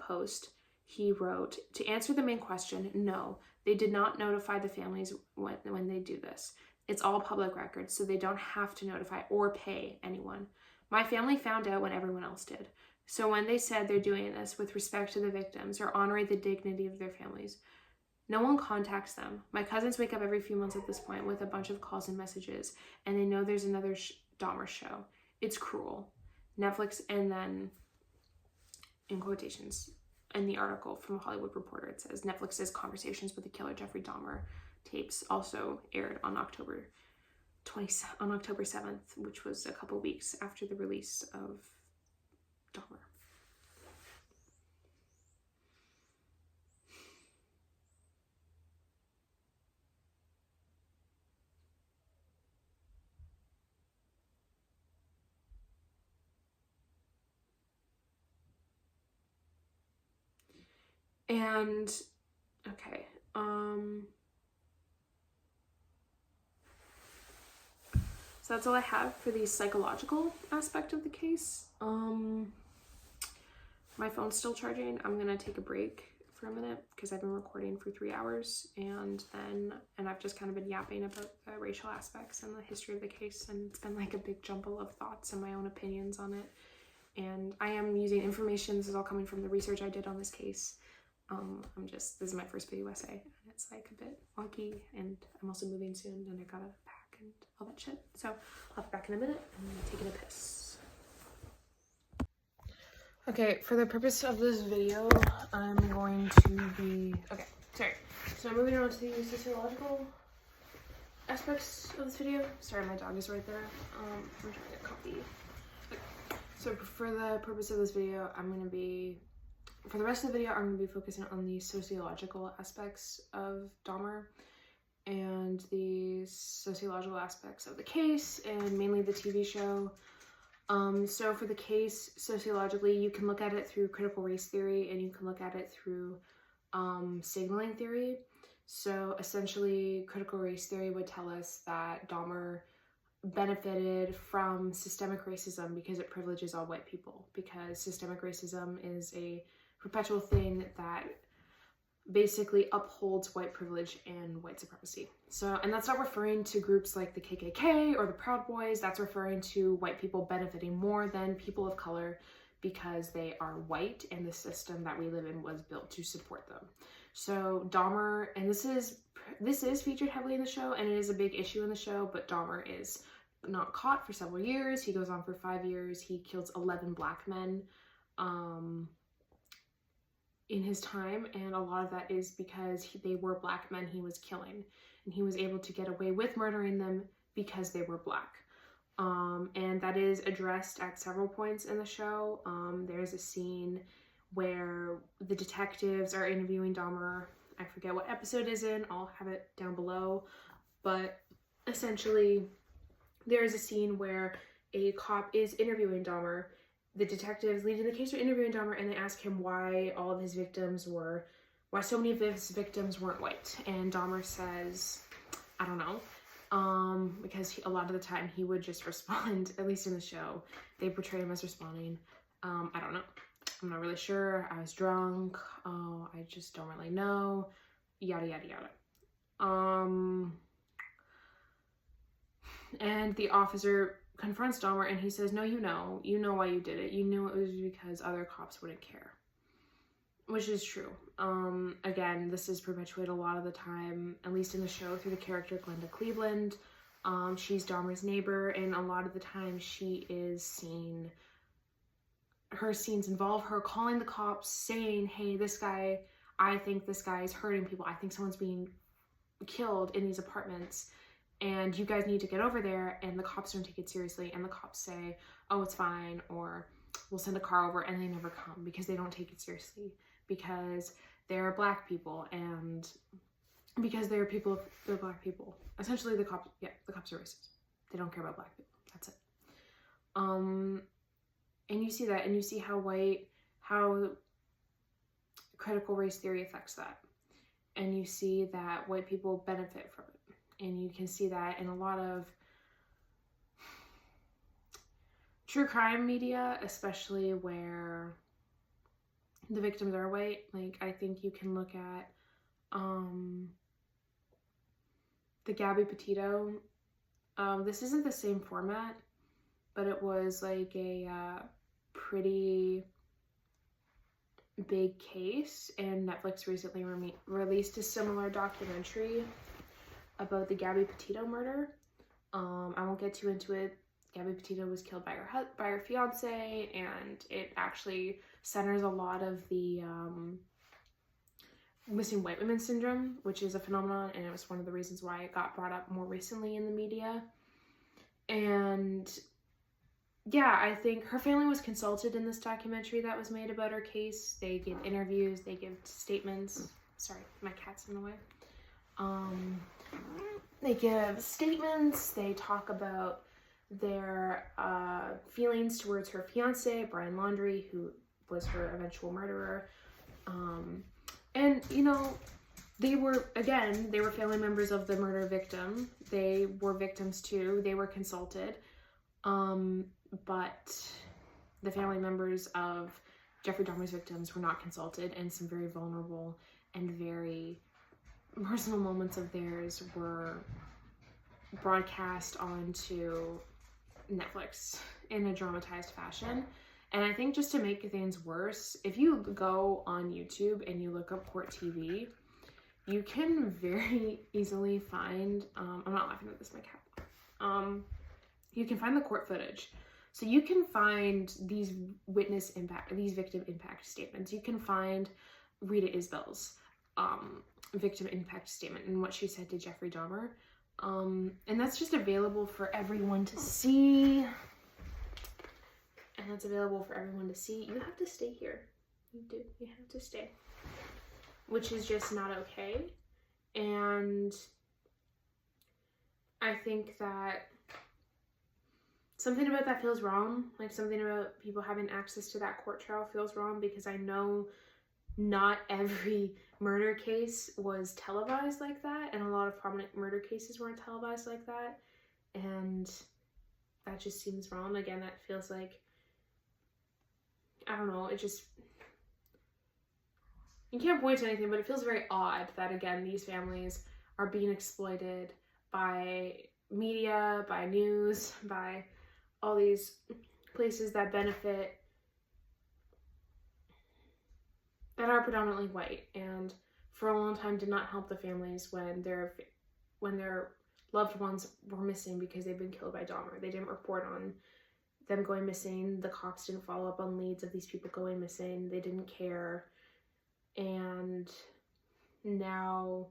post, he wrote, to answer the main question, no, they did not notify the families when they do this. It's all public record, so they don't have to notify or pay anyone. My family found out when everyone else did. So when they said they're doing this with respect to the victims or honoring the dignity of their families, no one contacts them. My cousins wake up every few months at this point with a bunch of calls and messages, and they know there's another Dahmer show. It's cruel. Netflix, and then, in quotations, in the article from Hollywood Reporter, it says, Netflix's Conversations with the Killer Jeffrey Dahmer tapes also aired on October 7th, which was a couple weeks after the release of Dahmer. And, okay, so that's all I have for the psychological aspect of the case. My phone's still charging. I'm gonna take a break for a minute because I've been recording for 3 hours, and I've just kind of been yapping about the racial aspects and the history of the case, and it's been like a big jumble of thoughts and my own opinions on it. And I am using information, this is all coming from the research I did on this case. This is my first video essay, and it's like a bit wonky, and I'm also moving soon, and I gotta pack and all that shit. So I'll be back in a minute. I'm taking a piss. Okay, for the purpose of this video, I'm going to be, so I'm moving on to the sociological aspects of this video. Sorry, my dog is right there. I'm trying to get coffee. Okay. So for the purpose of this video, for the rest of the video, I'm going to be focusing on the sociological aspects of Dahmer and the sociological aspects of the case, and mainly the TV show. So for the case, sociologically, you can look at it through critical race theory, and you can look at it through signaling theory. So essentially, critical race theory would tell us that Dahmer benefited from systemic racism because it privileges all white people, because systemic racism is a perpetual thing that basically upholds white privilege and white supremacy. So, and that's not referring to groups like the KKK or the Proud Boys. That's referring to white people benefiting more than people of color because they are white and the system that we live in was built to support them. So Dahmer, and this is featured heavily in the show, and it is a big issue in the show, but Dahmer is not caught for several years. He goes on for 5 years. He kills 11 black men in his time, and a lot of that is because they were black men he was killing, and he was able to get away with murdering them because they were black. And that is addressed at several points in the show. There's a scene where the detectives are interviewing Dahmer. I forget what episode it is in, I'll have it down below, but essentially there's a scene where a cop is interviewing Dahmer. The detectives leading the case are interviewing Dahmer, and they ask him why so many of his victims weren't white. And Dahmer says, I don't know. because a lot of the time he would just respond, at least in the show. They portray him as responding. I don't know. I'm not really sure. I was drunk. Oh, I just don't really know. Yada, yada, yada. And the officer confronts Dahmer and he says, no, you know why you did it. You knew it was because other cops wouldn't care. Which is true. Again, this is perpetuated a lot of the time, at least in the show, through the character Glenda Cleveland. She's Dahmer's neighbor, and a lot of the time she is seen, her scenes involve her calling the cops, saying, hey, this guy, I think this guy is hurting people. I think someone's being killed in these apartments, and you guys need to get over there. And the cops don't take it seriously, and the cops say, oh, it's fine, or we'll send a car over, and they never come because they don't take it seriously, because they're black people, and because they're black people. Essentially, the cops are racist. They don't care about black people. That's it. And you see that, and you see how critical race theory affects that. And you see that white people benefit from it. And you can see that in a lot of true crime media, especially where the victims are white. Like, I think you can look at the Gabby Petito. This isn't the same format, but it was like a pretty big case, and Netflix recently released a similar documentary about the Gabby Petito murder. I won't get too into it. Gabby Petito was killed by her fiance, and it actually centers a lot of the missing white women syndrome, which is a phenomenon, and it was one of the reasons why it got brought up more recently in the media. And yeah, I think her family was consulted in this documentary that was made about her case. They give interviews, they give statements. Sorry, my cat's in the way. They give statements, they talk about their feelings towards her fiance, Brian Laundrie, who was her eventual murderer. And, you know, they were family members of the murder victim. They were victims too. They were consulted. But the family members of Jeffrey Dahmer's victims were not consulted, and some very vulnerable and very personal moments of theirs were broadcast onto Netflix in a dramatized fashion. And I think just to make things worse, if you go on YouTube and you look up court TV, you can very easily find, I'm not laughing at this, my cat. You can find the court footage. So you can find these victim impact statements. You can find Rita Isbell's victim impact statement and what she said to Jeffrey Dahmer. And that's just available for everyone to see. And that's available for everyone to see. You have to stay here. You do. You have to stay. Which is just not okay. And I think that something about that feels wrong. Like, something about people having access to that court trial feels wrong, because I know not every murder case was televised like that, and a lot of prominent murder cases weren't televised like that, and that just seems wrong. Again, that feels like, I don't know, it just, you can't point to anything, but it feels very odd that, again, these families are being exploited by media, by news, by all these places that benefit, that are predominantly white, and for a long time did not help the families when their loved ones were missing because they've been killed by Dahmer. They didn't report on them going missing. The cops didn't follow up on leads of these people going missing. They didn't care. And now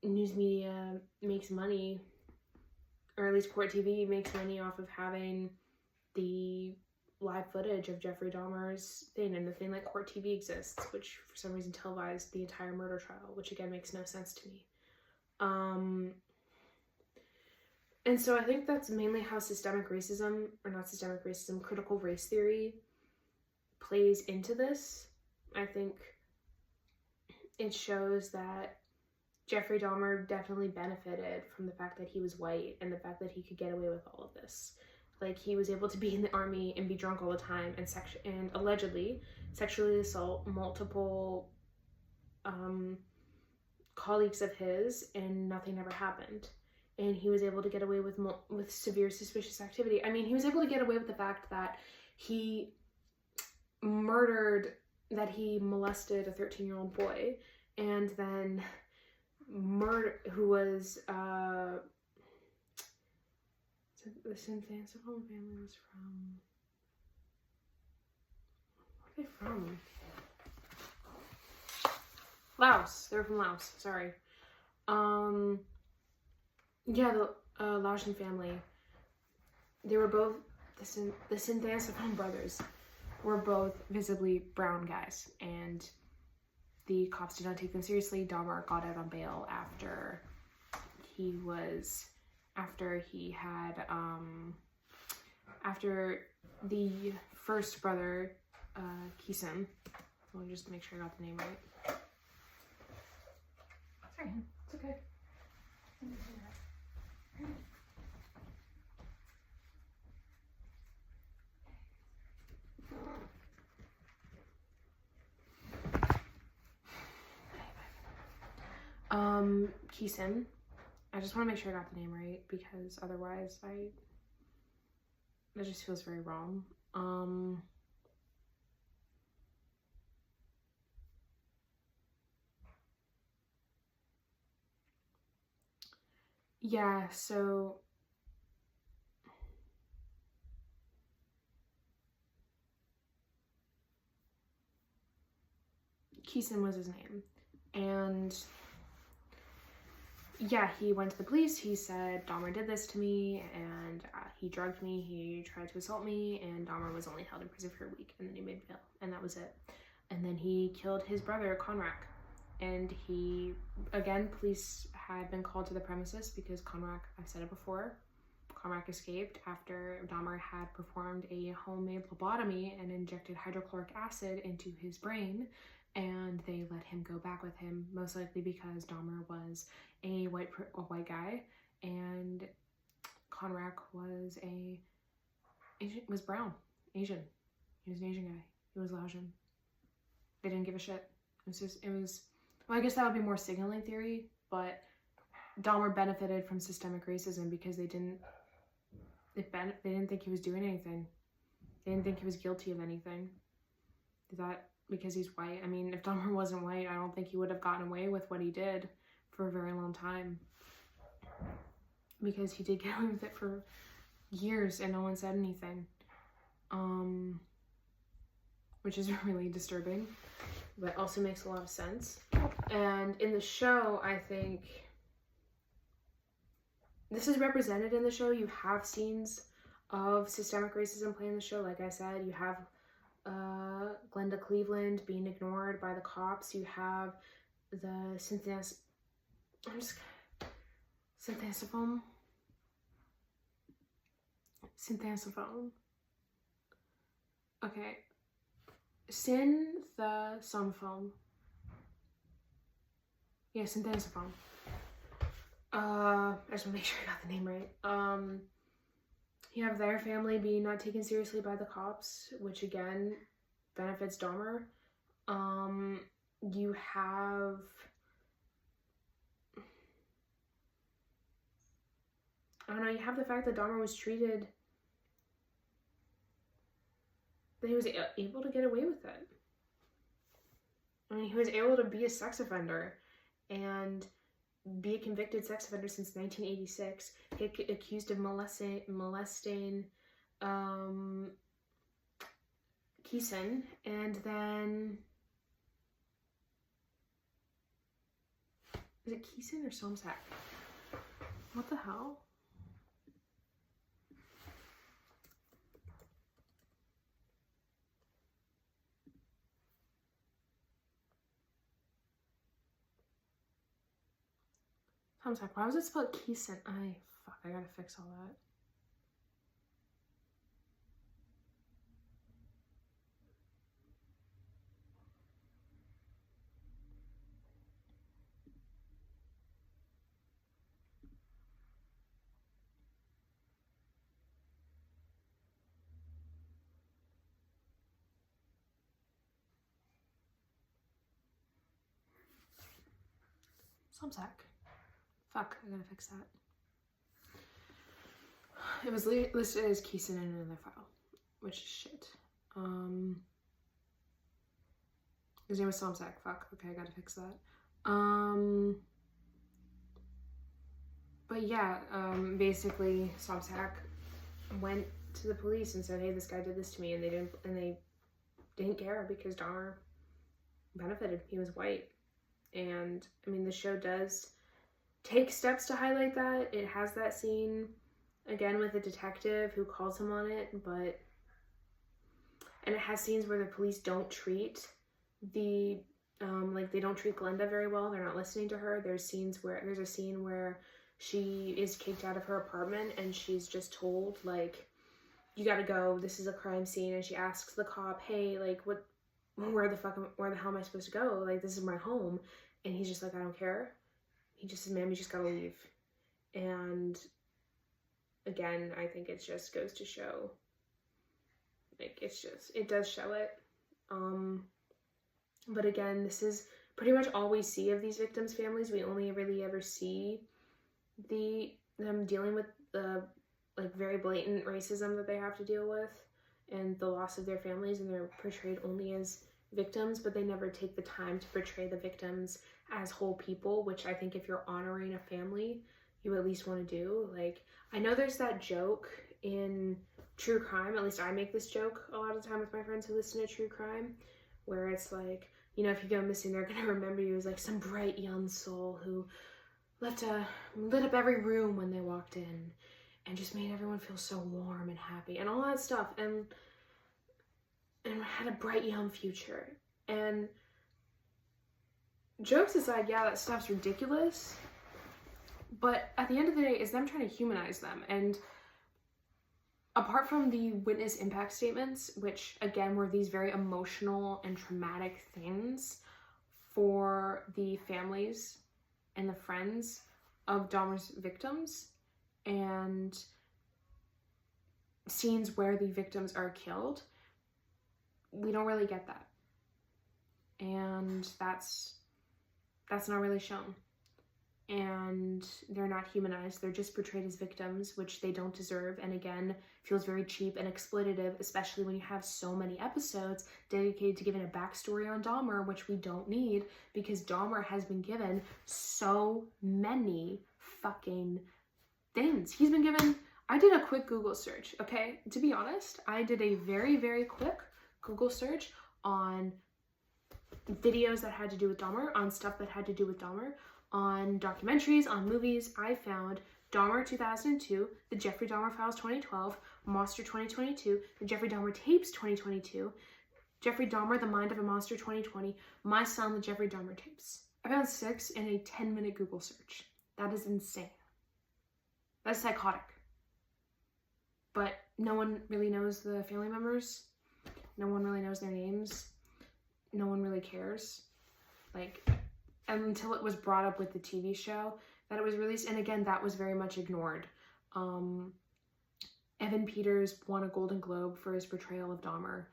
news media makes money, or at least court TV makes money off of having the live footage of Jeffrey Dahmer's thing, and the thing like court TV exists, which for some reason televised the entire murder trial, which again makes no sense to me. And so I think that's mainly how critical race theory plays into this. I think it shows that Jeffrey Dahmer definitely benefited from the fact that he was white and the fact that he could get away with all of this. Like, he was able to be in the army and be drunk all the time and allegedly sexually assault multiple colleagues of his, and nothing ever happened. And he was able to get away with severe suspicious activity. I mean, he was able to get away with the fact that he molested a 13-year-old boy, and then who was the Synthesifone family was from, where are they from? Laos. They're from Laos, sorry. Yeah, the Laotian family. They were both, the Synthesifone brothers were both visibly brown guys, and the cops did not take them seriously. Dahmer got out on bail after the first brother, Kisan. Let me just make sure I got the name right. Sorry, it's okay. Kisan. I just want to make sure I got the name right, because otherwise that just feels very wrong. Yeah, so Kisan was his name, and yeah, he went to the police. He said Dahmer did this to me, and he drugged me, he tried to assault me, and Dahmer was only held in prison for a week, and then he made bail, and that was it. And then he killed his brother, Conrad, and police had been called to the premises because Conrad, I've said it before, Conrad escaped after Dahmer had performed a homemade lobotomy and injected hydrochloric acid into his brain, and they let him go back with him, most likely because Dahmer was a white guy, and Conrad was brown, Asian. He was an Asian guy. He was Laotian. They didn't give a shit. Well, I guess that would be more signaling theory, but Dahmer benefited from systemic racism because they didn't think he was doing anything. They didn't think he was guilty of anything. Is that because he's white? I mean, if Dahmer wasn't white, I don't think he would have gotten away with what he did for a very long time, because he did get away with it for years and no one said anything, which is really disturbing, but also makes a lot of sense. And in the show, I think this is represented in the show. You have scenes of systemic racism playing in the show. Like I said, you have Glenda Cleveland being ignored by the cops. You have the Synthesifone. Okay. Synthesifone. Yeah, Synthesifone. I just want to make sure I got the name right. You have their family being not taken seriously by the cops, which again benefits Dahmer. You have you have the fact that Dahmer was treated, that he was able to get away with it. I mean, he was able to be a sex offender and be a convicted sex offender since 1986, get accused of molesting Kisan, and then, is it Kisan or Somsak? What the hell? Somsak, why was it spelled Kisan? I gotta fix all that. Somsack. Fuck, I gotta fix that. It was listed as Keeson in another file, which is shit. His name was Somsack. Fuck. Okay, I gotta fix that. But yeah, basically Somsack went to the police and said, "Hey, this guy did this to me," and they didn't care because Dahmer benefited. He was white, and I mean, the show does take steps to highlight that. It has that scene again with the detective who calls him on it, and it has scenes where the police don't treat the like they don't treat Glenda very well. They're not listening to her. There's a scene where she is kicked out of her apartment and she's just told, like, you gotta go, this is a crime scene, and she asks the cop, hey, like, where the hell am I supposed to go? Like, this is my home. And he's just like, I don't care. He just says, ma'am, you just gotta leave. And again, I think it just goes to show, like, it does show it. But again, this is pretty much all we see of these victims' families. We only really ever see them dealing with the, like, very blatant racism that they have to deal with and the loss of their families, and they're portrayed only as victims, but they never take the time to portray the victims as whole people, which I think if you're honoring a family, you at least want to do. Like, I know there's that joke in true crime, at least I make this joke a lot of the time with my friends who listen to true crime, where it's like, you know, if you go missing, they're gonna remember you as like some bright young soul who lit up every room when they walked in and just made everyone feel so warm and happy and all that stuff, and had a bright young future. And jokes aside, yeah, that stuff's ridiculous, but at the end of the day, it's them trying to humanize them. And apart from the witness impact statements, which again were these very emotional and traumatic things for the families and the friends of Dahmer's victims, and scenes where the victims are killed, we don't really get that. And that's not really shown. And they're not humanized. They're just portrayed as victims, which they don't deserve. And again, feels very cheap and exploitative, especially when you have so many episodes dedicated to giving a backstory on Dahmer, which we don't need because Dahmer has been given so many fucking things. He's been given, I did a quick Google search, okay? To be honest, I did a very, very quick Google search on videos that had to do with Dahmer, on stuff that had to do with Dahmer, on documentaries, on movies. I found Dahmer 2002, The Jeffrey Dahmer Files 2012, Monster 2022, The Jeffrey Dahmer Tapes 2022, Jeffrey Dahmer, The Mind of a Monster 2020, My Son, The Jeffrey Dahmer Tapes. I found 6 in a 10-minute Google search. That is insane. That's psychotic. But no one really knows the family members. No one really knows their names. No one really cares. Like, until it was brought up with the TV show that it was released, and again, that was very much ignored. Evan Peters won a Golden Globe for his portrayal of Dahmer.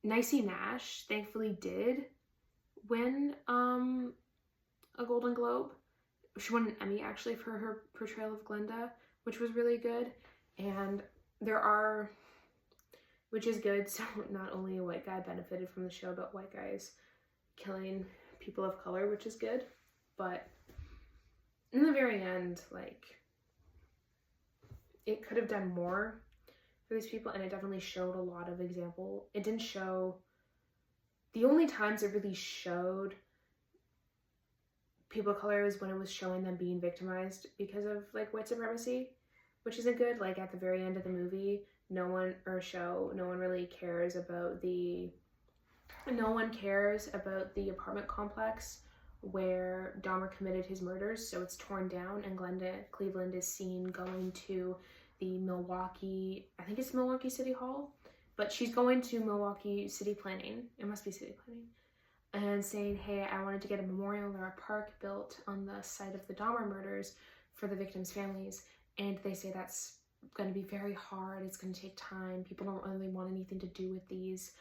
Niecy Nash thankfully did win a Golden Globe. She won an Emmy actually for her portrayal of Glenda, which was really good. And which is good, so not only a white guy benefited from the show, but white guys killing people of color, which is good. But in the very end, like, it could have done more for these people, and it definitely showed a lot of example. It didn't show, the only times it really showed people of color was when it was showing them being victimized because of, like, white supremacy, which isn't good. Like, at the very end of the movie, no one really cares about the apartment complex where Dahmer committed his murders. So it's torn down, and Glenda Cleveland is seen going to the Milwaukee, I think it's Milwaukee City Hall, but she's going to Milwaukee City Planning, it must be City Planning, and saying, hey, I wanted to get a memorial or a park built on the site of the Dahmer murders for the victims' families. And they say that's going to be very hard, it's going to take time, people don't really want anything to do with these,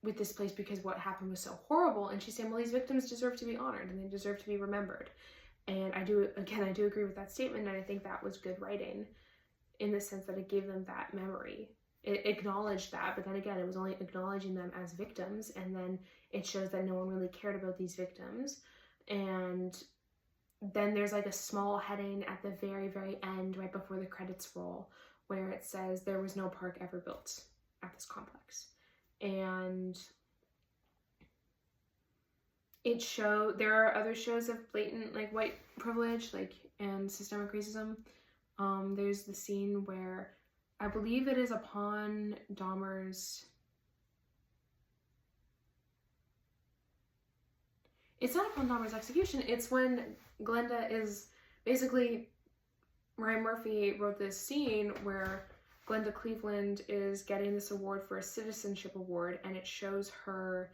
with this place because what happened was so horrible. And she's saying, well, these victims deserve to be honored and they deserve to be remembered. And I do agree with that statement, and I think that was good writing in the sense that it gave them that memory. It acknowledged that, but then again, it was only acknowledging them as victims, and then it shows that no one really cared about these victims. And then there's like a small heading at the very, very end, right before the credits roll, where it says there was no park ever built at this complex. And there are other shows of blatant like white privilege, like, and systemic racism. There's the scene where I believe it is upon Dahmer's, it's not upon Dahmer's execution, it's when Glenda is basically, Ryan Murphy wrote this scene where Glenda Cleveland is getting this award for a citizenship award, and it shows her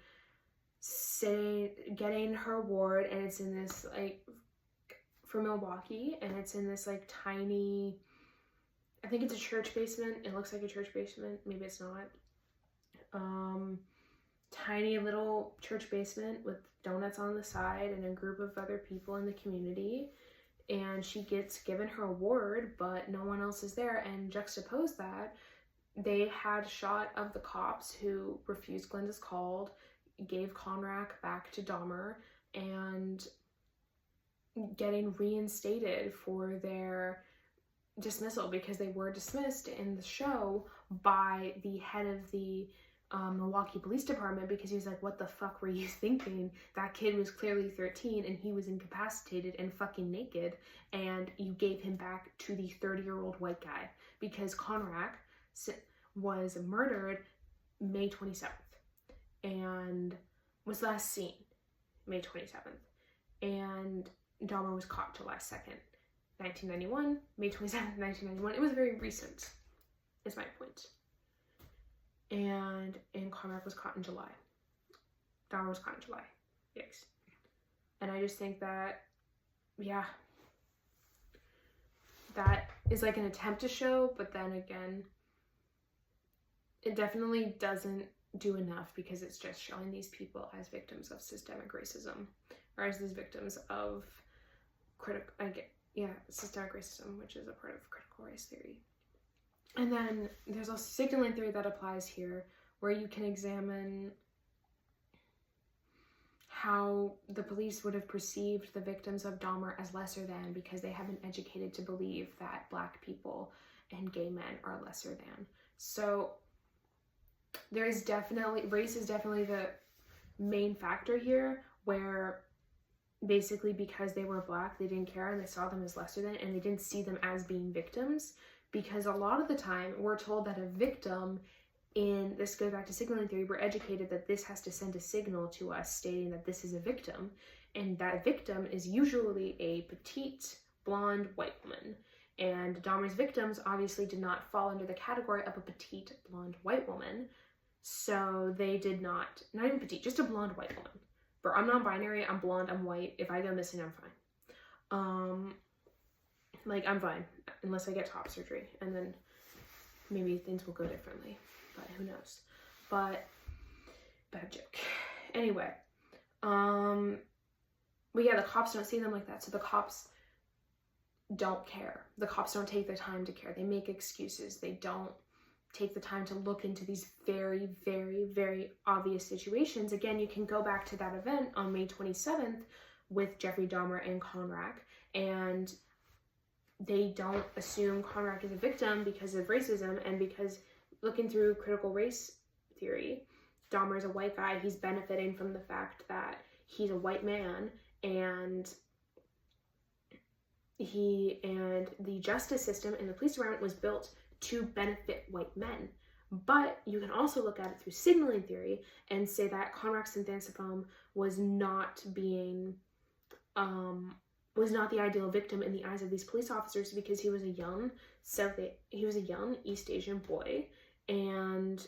getting her award, and it's in this like, for Milwaukee, and it's in this like tiny, I think it's a church basement. It looks like a church basement, maybe it's not. Tiny little church basement with donuts on the side and a group of other people in the community, and she gets given her award, but no one else is there. And juxtapose that, they had a shot of the cops who refused Glenda's call, gave Conrack back to Dahmer, and getting reinstated for their dismissal, because they were dismissed in the show by the head of the Milwaukee Police Department, because he was like, what the fuck were you thinking? That kid was clearly 13 and he was incapacitated and fucking naked, and you gave him back to the 30-year-old white guy, because Conrack was murdered May 27th and was last seen May 27th, and Dahmer was caught July 2nd, 1991, May 27th, 1991. It was very recent, is my point. And Conrack was caught in July. Dahmer was caught in July. Yikes. And I just think that, yeah, that is like an attempt to show, but then again, it definitely doesn't do enough, because it's just showing these people as victims of systemic racism, or as these victims of systemic racism, which is a part of critical race theory. And then there's also signaling theory that applies here, where you can examine how the police would have perceived the victims of Dahmer as lesser than, because they have been educated to believe that Black people and gay men are lesser than. So there is definitely, race is definitely the main factor here, where basically because they were Black, they didn't care and they saw them as lesser than, and they didn't see them as being victims. Because a lot of the time we're told that a victim, in this goes back to signaling theory, we're educated that this has to send a signal to us stating that this is a victim, and that victim is usually a petite blonde white woman. And Dahmer's victims obviously did not fall under the category of a petite blonde white woman, so they did not even petite, just a blonde white woman. But I'm non-binary, I'm blonde, I'm white. If I go missing, I'm fine. Like, I'm fine, unless I get top surgery, and then maybe things will go differently, but who knows. But, bad joke. Anyway, but yeah, the cops don't see them like that, so the cops don't care. The cops don't take the time to care. They make excuses. They don't take the time to look into these very, very, very obvious situations. Again, you can go back to that event on May 27th with Jeffrey Dahmer and Conrack, and they don't assume Conrack is a victim because of racism, and because looking through critical race theory, Dahmer is a white guy. He's benefiting from the fact that he's a white man, and the justice system and the police department was built to benefit white men. But you can also look at it through signaling theory and say that Conrack Synthesifome was not the ideal victim in the eyes of these police officers, because he was a young East Asian boy, and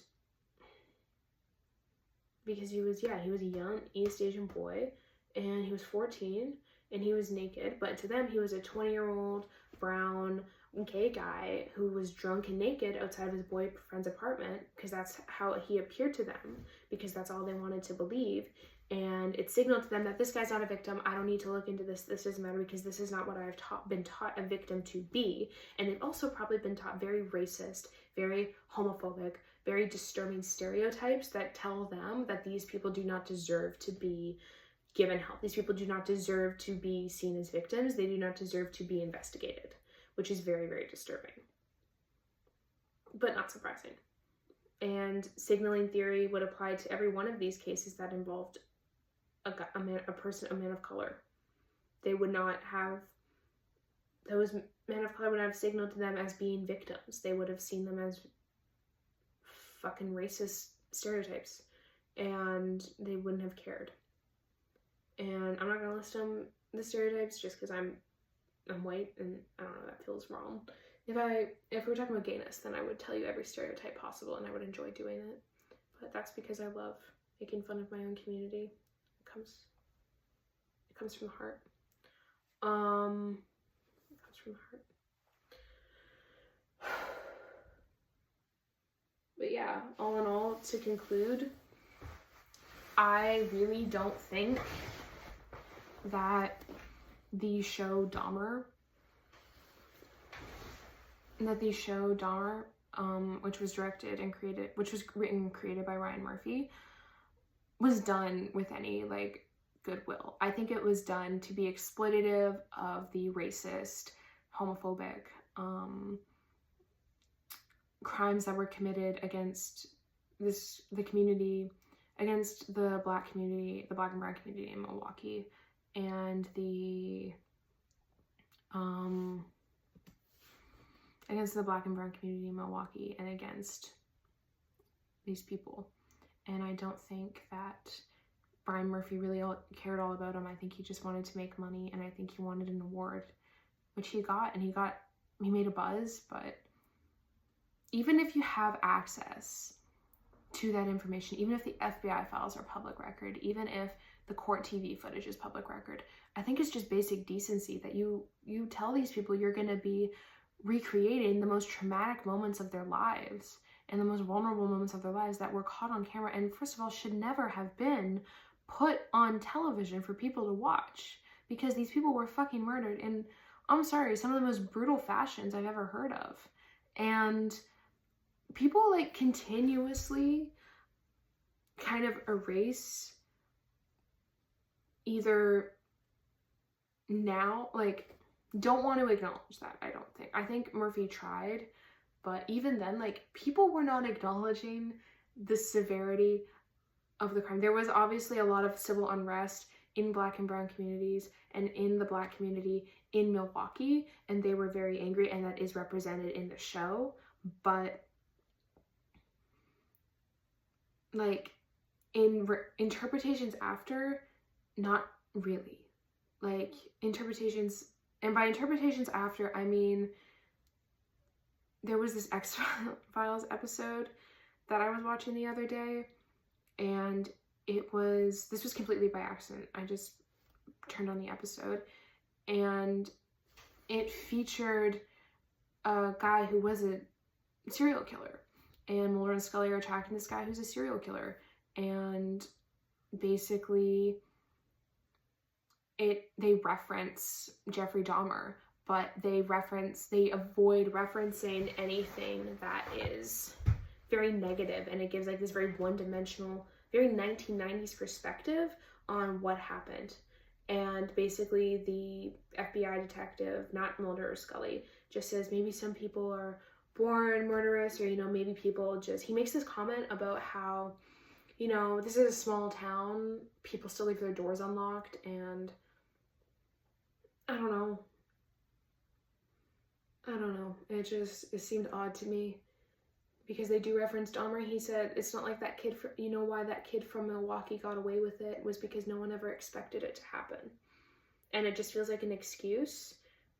because he was a young East Asian boy, and he was 14 and he was naked, but to them he was a 20-year-old brown gay guy who was drunk and naked outside of his boyfriend's apartment, because that's how he appeared to them, because that's all they wanted to believe. And it signaled to them that this guy's not a victim. I don't need to look into this. This doesn't matter, because this is not what I've been taught a victim to be. And they've also probably been taught very racist, very homophobic, very disturbing stereotypes that tell them that these people do not deserve to be given help. These people do not deserve to be seen as victims. They do not deserve to be investigated, which is very, very disturbing, but not surprising. And signaling theory would apply to every one of these cases that involved a man of color. They would not have, those men of color would have signaled to them as being victims. They would have seen them as fucking racist stereotypes, and they wouldn't have cared. And I'm not gonna list them, the stereotypes, just because I'm white, and I don't know, that feels wrong. If we were talking about gayness, then I would tell you every stereotype possible, and I would enjoy doing it. But that's because I love making fun of my own community. It comes from the heart. It comes from the heart. But yeah, all in all, to conclude, I really don't think that the show Dahmer, which was written and created by Ryan Murphy, was done with any like goodwill. I think it was done to be exploitative of the racist, homophobic crimes that were committed against the community, against the black community, the black and brown community in Milwaukee, and against the black and brown community in Milwaukee, and against these people. And I don't think that Brian Murphy really cared all about him. I think he just wanted to make money, and I think he wanted an award, which he got, and he made a buzz. But even if you have access to that information, even if the FBI files are public record, even if the court TV footage is public record, I think it's just basic decency that you tell these people you're going to be recreating the most traumatic moments of their lives and the most vulnerable moments of their lives that were caught on camera, and first of all should never have been put on television for people to watch, because these people were fucking murdered in, I'm sorry, some of the most brutal fashions I've ever heard of. And people like continuously kind of erase, either now, like, don't want to acknowledge that. I think Murphy tried, but even then, like, people were not acknowledging the severity of the crime. There was obviously a lot of civil unrest in black and brown communities and in the black community in Milwaukee, and they were very angry, and that is represented in the show. But like in interpretations after, not really. Like interpretations, and by interpretations after, I mean there was this X-Files episode that I was watching the other day, and this was completely by accident. I just turned on the episode, and it featured a guy who was a serial killer, and Mulder and Scully are tracking this guy who's a serial killer, and basically they reference Jeffrey Dahmer, but they avoid referencing anything that is very negative, and it gives like this very one-dimensional, very 1990s perspective on what happened. And basically the FBI detective, not Mulder or Scully, just says maybe some people are born murderous, or, you know, maybe people just, he makes this comment about how, you know, this is a small town, people still leave their doors unlocked, and I don't know, it seemed odd to me, because they do reference Dahmer. He said it's not like that kid, you know why that kid from Milwaukee got away with it was because no one ever expected it to happen. And it just feels like an excuse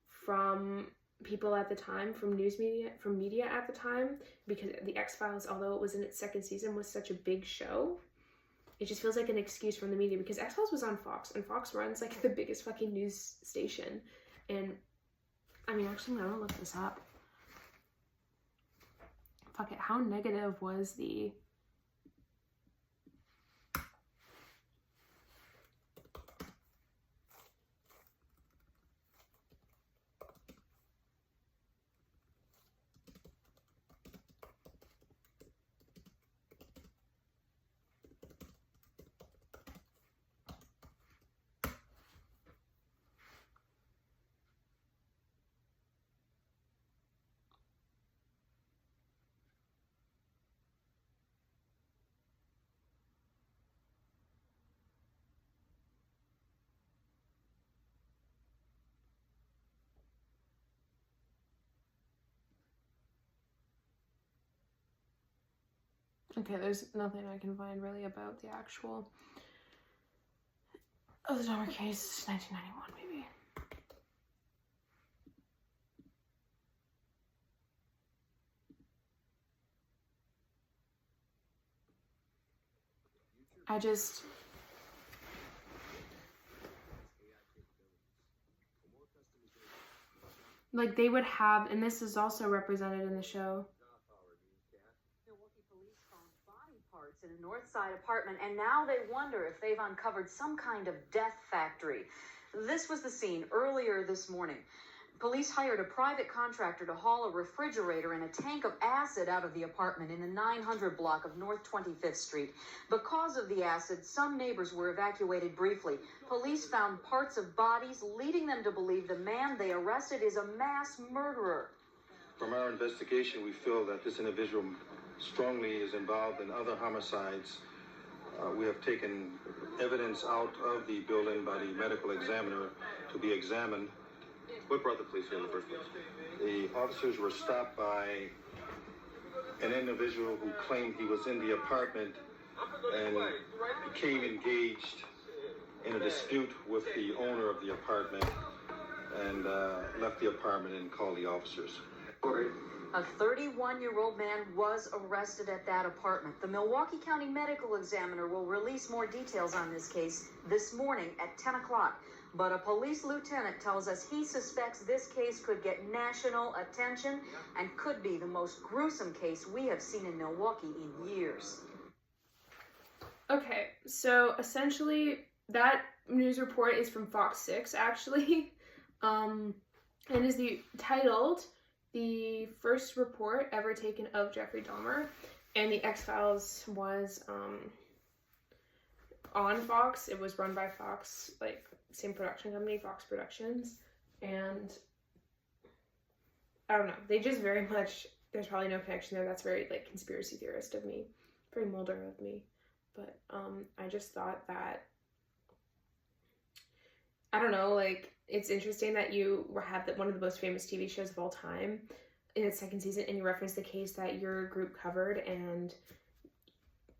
from people at the time, from media at the time, because the X-Files, although it was in its second season, was such a big show. It just feels like an excuse from the media, because X-Files was on Fox, and Fox runs like the biggest fucking news station, and I mean, actually, I'm gonna look this up. Fuck it, how negative was the... Okay, there's nothing I can find really about the actual... Oh, the Dahmer case, 1991, maybe. I just... Like, they would have, and this is also represented in the show. Milwaukee police found body parts in a North Side apartment, and now they wonder if they've uncovered some kind of death factory. This was the scene earlier this morning. Police hired a private contractor to haul a refrigerator and a tank of acid out of the apartment in the 900 block of North 25th Street. Because of the acid, some neighbors were evacuated briefly. Police found parts of bodies, leading them to believe the man they arrested is a mass murderer. From our investigation, we feel that this individual strongly is involved in other homicides. We have taken evidence out of the building by the medical examiner to be examined. What brought the police here in the first place? The officers were stopped by an individual who claimed he was in the apartment and became engaged in a dispute with the owner of the apartment and left the apartment and called the officers. A 31-year-old man was arrested at that apartment. The Milwaukee County Medical Examiner will release more details on this case this morning at 10 o'clock. But a police lieutenant tells us he suspects this case could get national attention and could be the most gruesome case we have seen in Milwaukee in years. Okay, so essentially that news report is from Fox 6, actually, and is titled "The First Report Ever Taken of Jeffrey Dahmer," and the X-Files was on Fox. It was run by Fox, like, same production company, Fox Productions, and I don't know, they just very much, there's probably no connection there. That's very, like, conspiracy theorist of me, very Mulder of me, but I just thought that, I don't know, like, it's interesting that you have one of the most famous TV shows of all time in its second season, and you reference the case that your group covered, and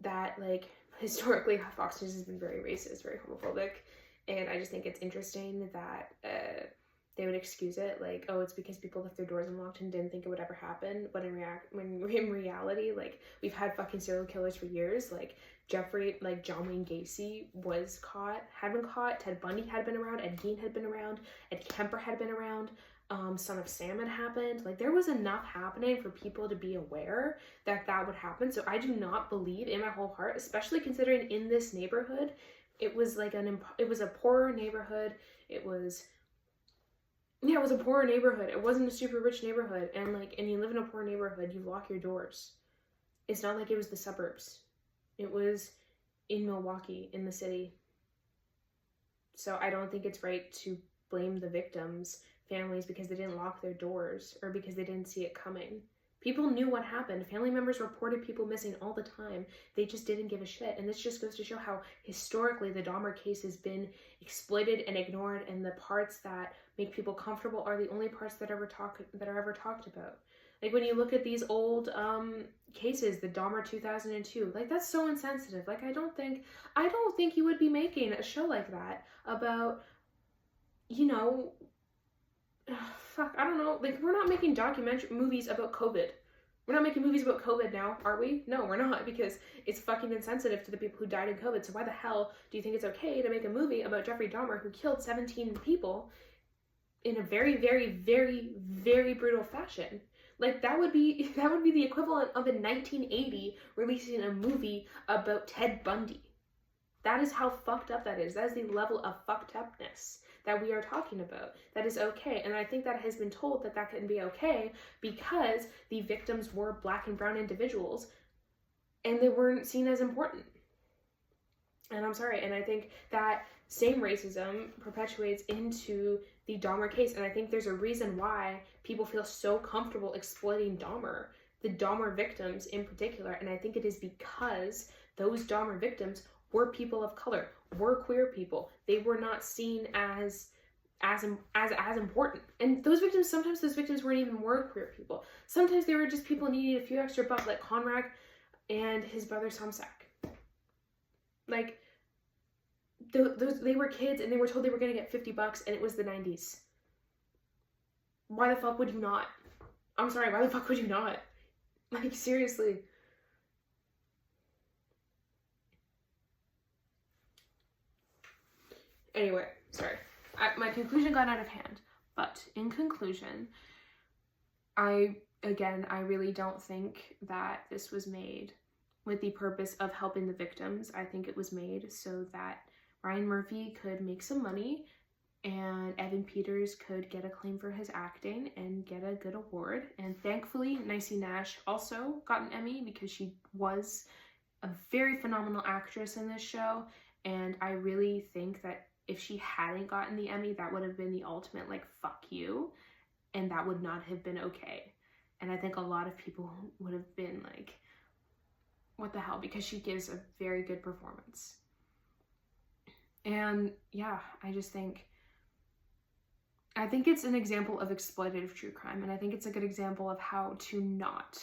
that, like, historically Fox News has been very racist, very homophobic, and I just think it's interesting that they would excuse it, like, oh, it's because people left their doors unlocked and didn't think it would ever happen, when in reality, like, we've had fucking serial killers for years. Like, Jeffrey, like, John Wayne Gacy had been caught, Ted Bundy had been around, Ed Gein had been around, Ed Kemper had been around, Son of Sam had happened. Like, there was enough happening for people to be aware that that would happen. So I do not believe in my whole heart, especially considering in this neighborhood, it was like it was a poorer neighborhood. It was a poorer neighborhood. It wasn't a super rich neighborhood. And, like, and you live in a poor neighborhood, you lock your doors. It's not like it was the suburbs. It was in Milwaukee, in the city. So I don't think it's right to blame the victims' families because they didn't lock their doors or because they didn't see it coming. People knew what happened. Family members reported people missing all the time. They just didn't give a shit. And this just goes to show how historically the Dahmer case has been exploited and ignored, and the parts that make people comfortable are the only parts that are ever talked about. Like, when you look at these old cases, the Dahmer 2002, like, that's so insensitive. Like, I don't think you would be making a show like that about, you know, I don't know, like, we're not making movies about COVID. We're not making movies about COVID now, are we? No, we're not, because it's fucking insensitive to the people who died in COVID. So why the hell do you think it's okay to make a movie about Jeffrey Dahmer, who killed 17 people, in a very, very, very, very brutal fashion. Like, that would be the equivalent of in 1980 releasing a movie about Ted Bundy. That is how fucked up that is. That is the level of fucked upness that we are talking about. That is okay. And I think that has been told that that can be okay because the victims were Black and brown individuals and they weren't seen as important. And I'm sorry. And I think that same racism perpetuates into the Dahmer case. And I think there's a reason why people feel so comfortable exploiting Dahmer, the Dahmer victims in particular. And I think it is because those Dahmer victims were people of color, were queer people. They were not seen as important. And sometimes those victims weren't even queer people. Sometimes they were just people needing a few extra bucks, like Conrad and his brother Samsak. Like, they were kids and they were told they were going to get $50 and it was the 90s. Why the fuck would you not? I'm sorry, why the fuck would you not? Like, seriously. Anyway, sorry. My conclusion got out of hand. But in conclusion, I really don't think that this was made with the purpose of helping the victims. I think it was made so that Ryan Murphy could make some money and Evan Peters could get acclaim for his acting and get a good award. And thankfully, Niecy Nash also got an Emmy because she was a very phenomenal actress in this show. And I really think that if she hadn't gotten the Emmy, that would have been the ultimate, like, fuck you. And that would not have been okay. And I think a lot of people would have been like, what the hell? Because she gives a very good performance. And yeah, I think it's an example of exploitative true crime. And I think it's a good example of how to not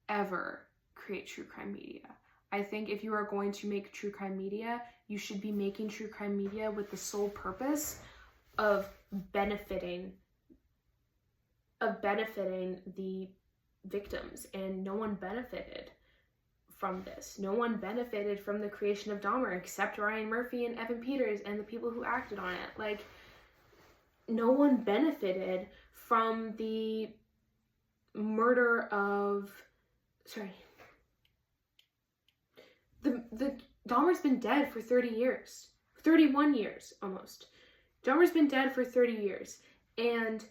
ever create true crime media. I think if you are going to make true crime media, you should be making true crime media with the sole purpose of benefiting the victims. And no one benefited from this. No one benefited from the creation of Dahmer except Ryan Murphy and Evan Peters and the people who acted on it. Like, no one benefited from the murder of, the Dahmer's been dead for 30 years. 31 years, almost. Dahmer's been dead for 30 years. And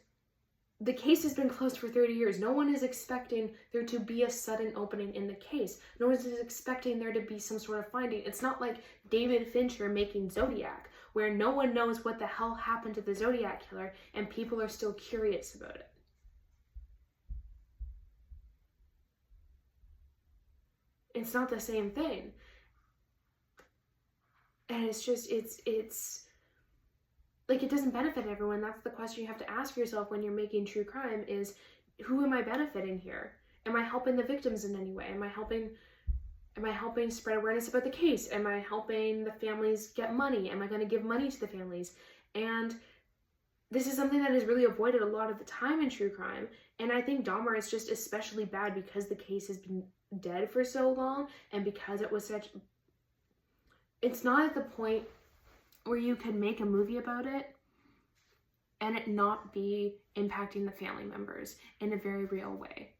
the case has been closed for 30 years. No one is expecting there to be a sudden opening in the case. No one is expecting there to be some sort of finding. It's not like David Fincher making Zodiac, where no one knows what the hell happened to the Zodiac killer and people are still curious about it. It's not the same thing. And it's just, it's like, it doesn't benefit everyone. That's the question you have to ask yourself when you're making true crime is, who am I benefiting here? Am I helping the victims in any way? Am I helping spread awareness about the case? Am I helping the families get money? Am I going to give money to the families? And this is something that is really avoided a lot of the time in true crime. And I think Dahmer is just especially bad because the case has been dead for so long and because it was such... It's not at the point where you could make a movie about it and it not be impacting the family members in a very real way.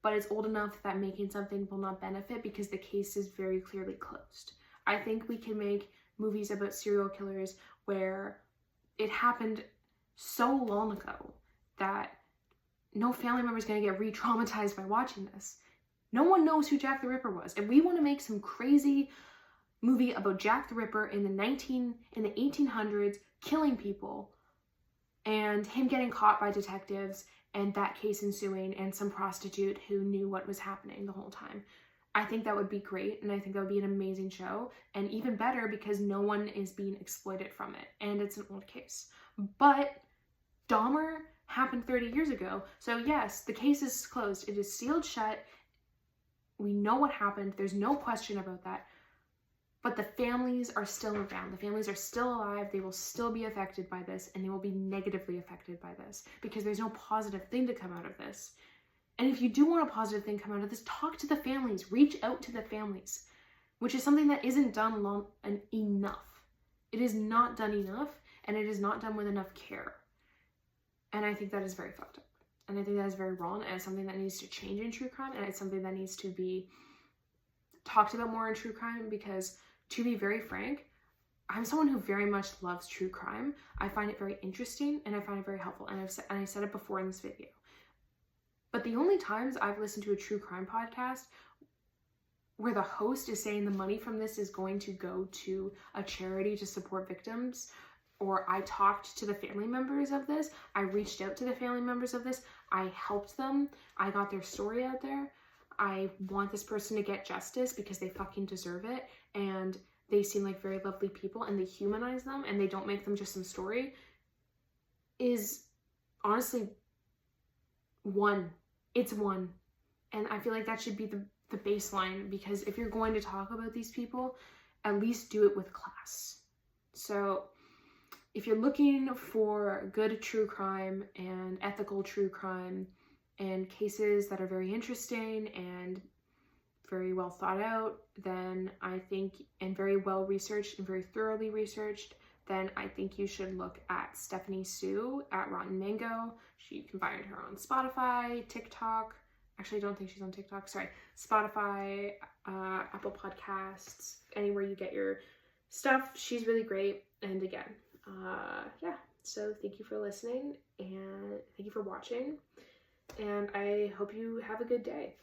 But it's old enough that making something will not benefit because the case is very clearly closed. I think we can make movies about serial killers where it happened so long ago that no family member is going to get re-traumatized by watching this. No one knows who Jack the Ripper was. If we want to make some crazy movie about Jack the Ripper in the 1800s killing people and him getting caught by detectives and that case ensuing and some prostitute who knew what was happening the whole time, I think that would be great, and I think that would be an amazing show, and even better because no one is being exploited from it, and it's an old case. But Dahmer happened 30 years ago, so yes, the case is closed. It is sealed shut. We know what happened. There's no question about that. But the families are still around. The families are still alive. They will still be affected by this, and they will be negatively affected by this because there's no positive thing to come out of this. And if you do want a positive thing to come out of this, talk to the families. Reach out to the families, which is something that isn't done enough. It is not done enough, and it is not done with enough care. And I think that is very fucked up. And I think that is very wrong, and it's something that needs to change in true crime, and it's something that needs to be talked about more in true crime, because to be very frank, I'm someone who very much loves true crime. I find it very interesting and I find it very helpful, and I said it before in this video. But the only times I've listened to a true crime podcast where the host is saying the money from this is going to go to a charity to support victims, or I talked to the family members of this, I reached out to the family members of this, I helped them, I got their story out there, I want this person to get justice because they fucking deserve it, and they seem like very lovely people, and they humanize them, and they don't make them just some story, is honestly one. It's one. And I feel like that should be the baseline, because if you're going to talk about these people, at least do it with class. So if you're looking for good true crime and ethical true crime and cases that are very interesting and very well thought out, then I think, and very well researched and very thoroughly researched, then I think you should look at Stephanie Sue at Rotten Mango. You can find her on Spotify, TikTok. Actually, I don't think she's on TikTok. Sorry. Spotify, Apple Podcasts, anywhere you get your stuff. She's really great. And again, yeah. So thank you for listening, and thank you for watching. And I hope you have a good day.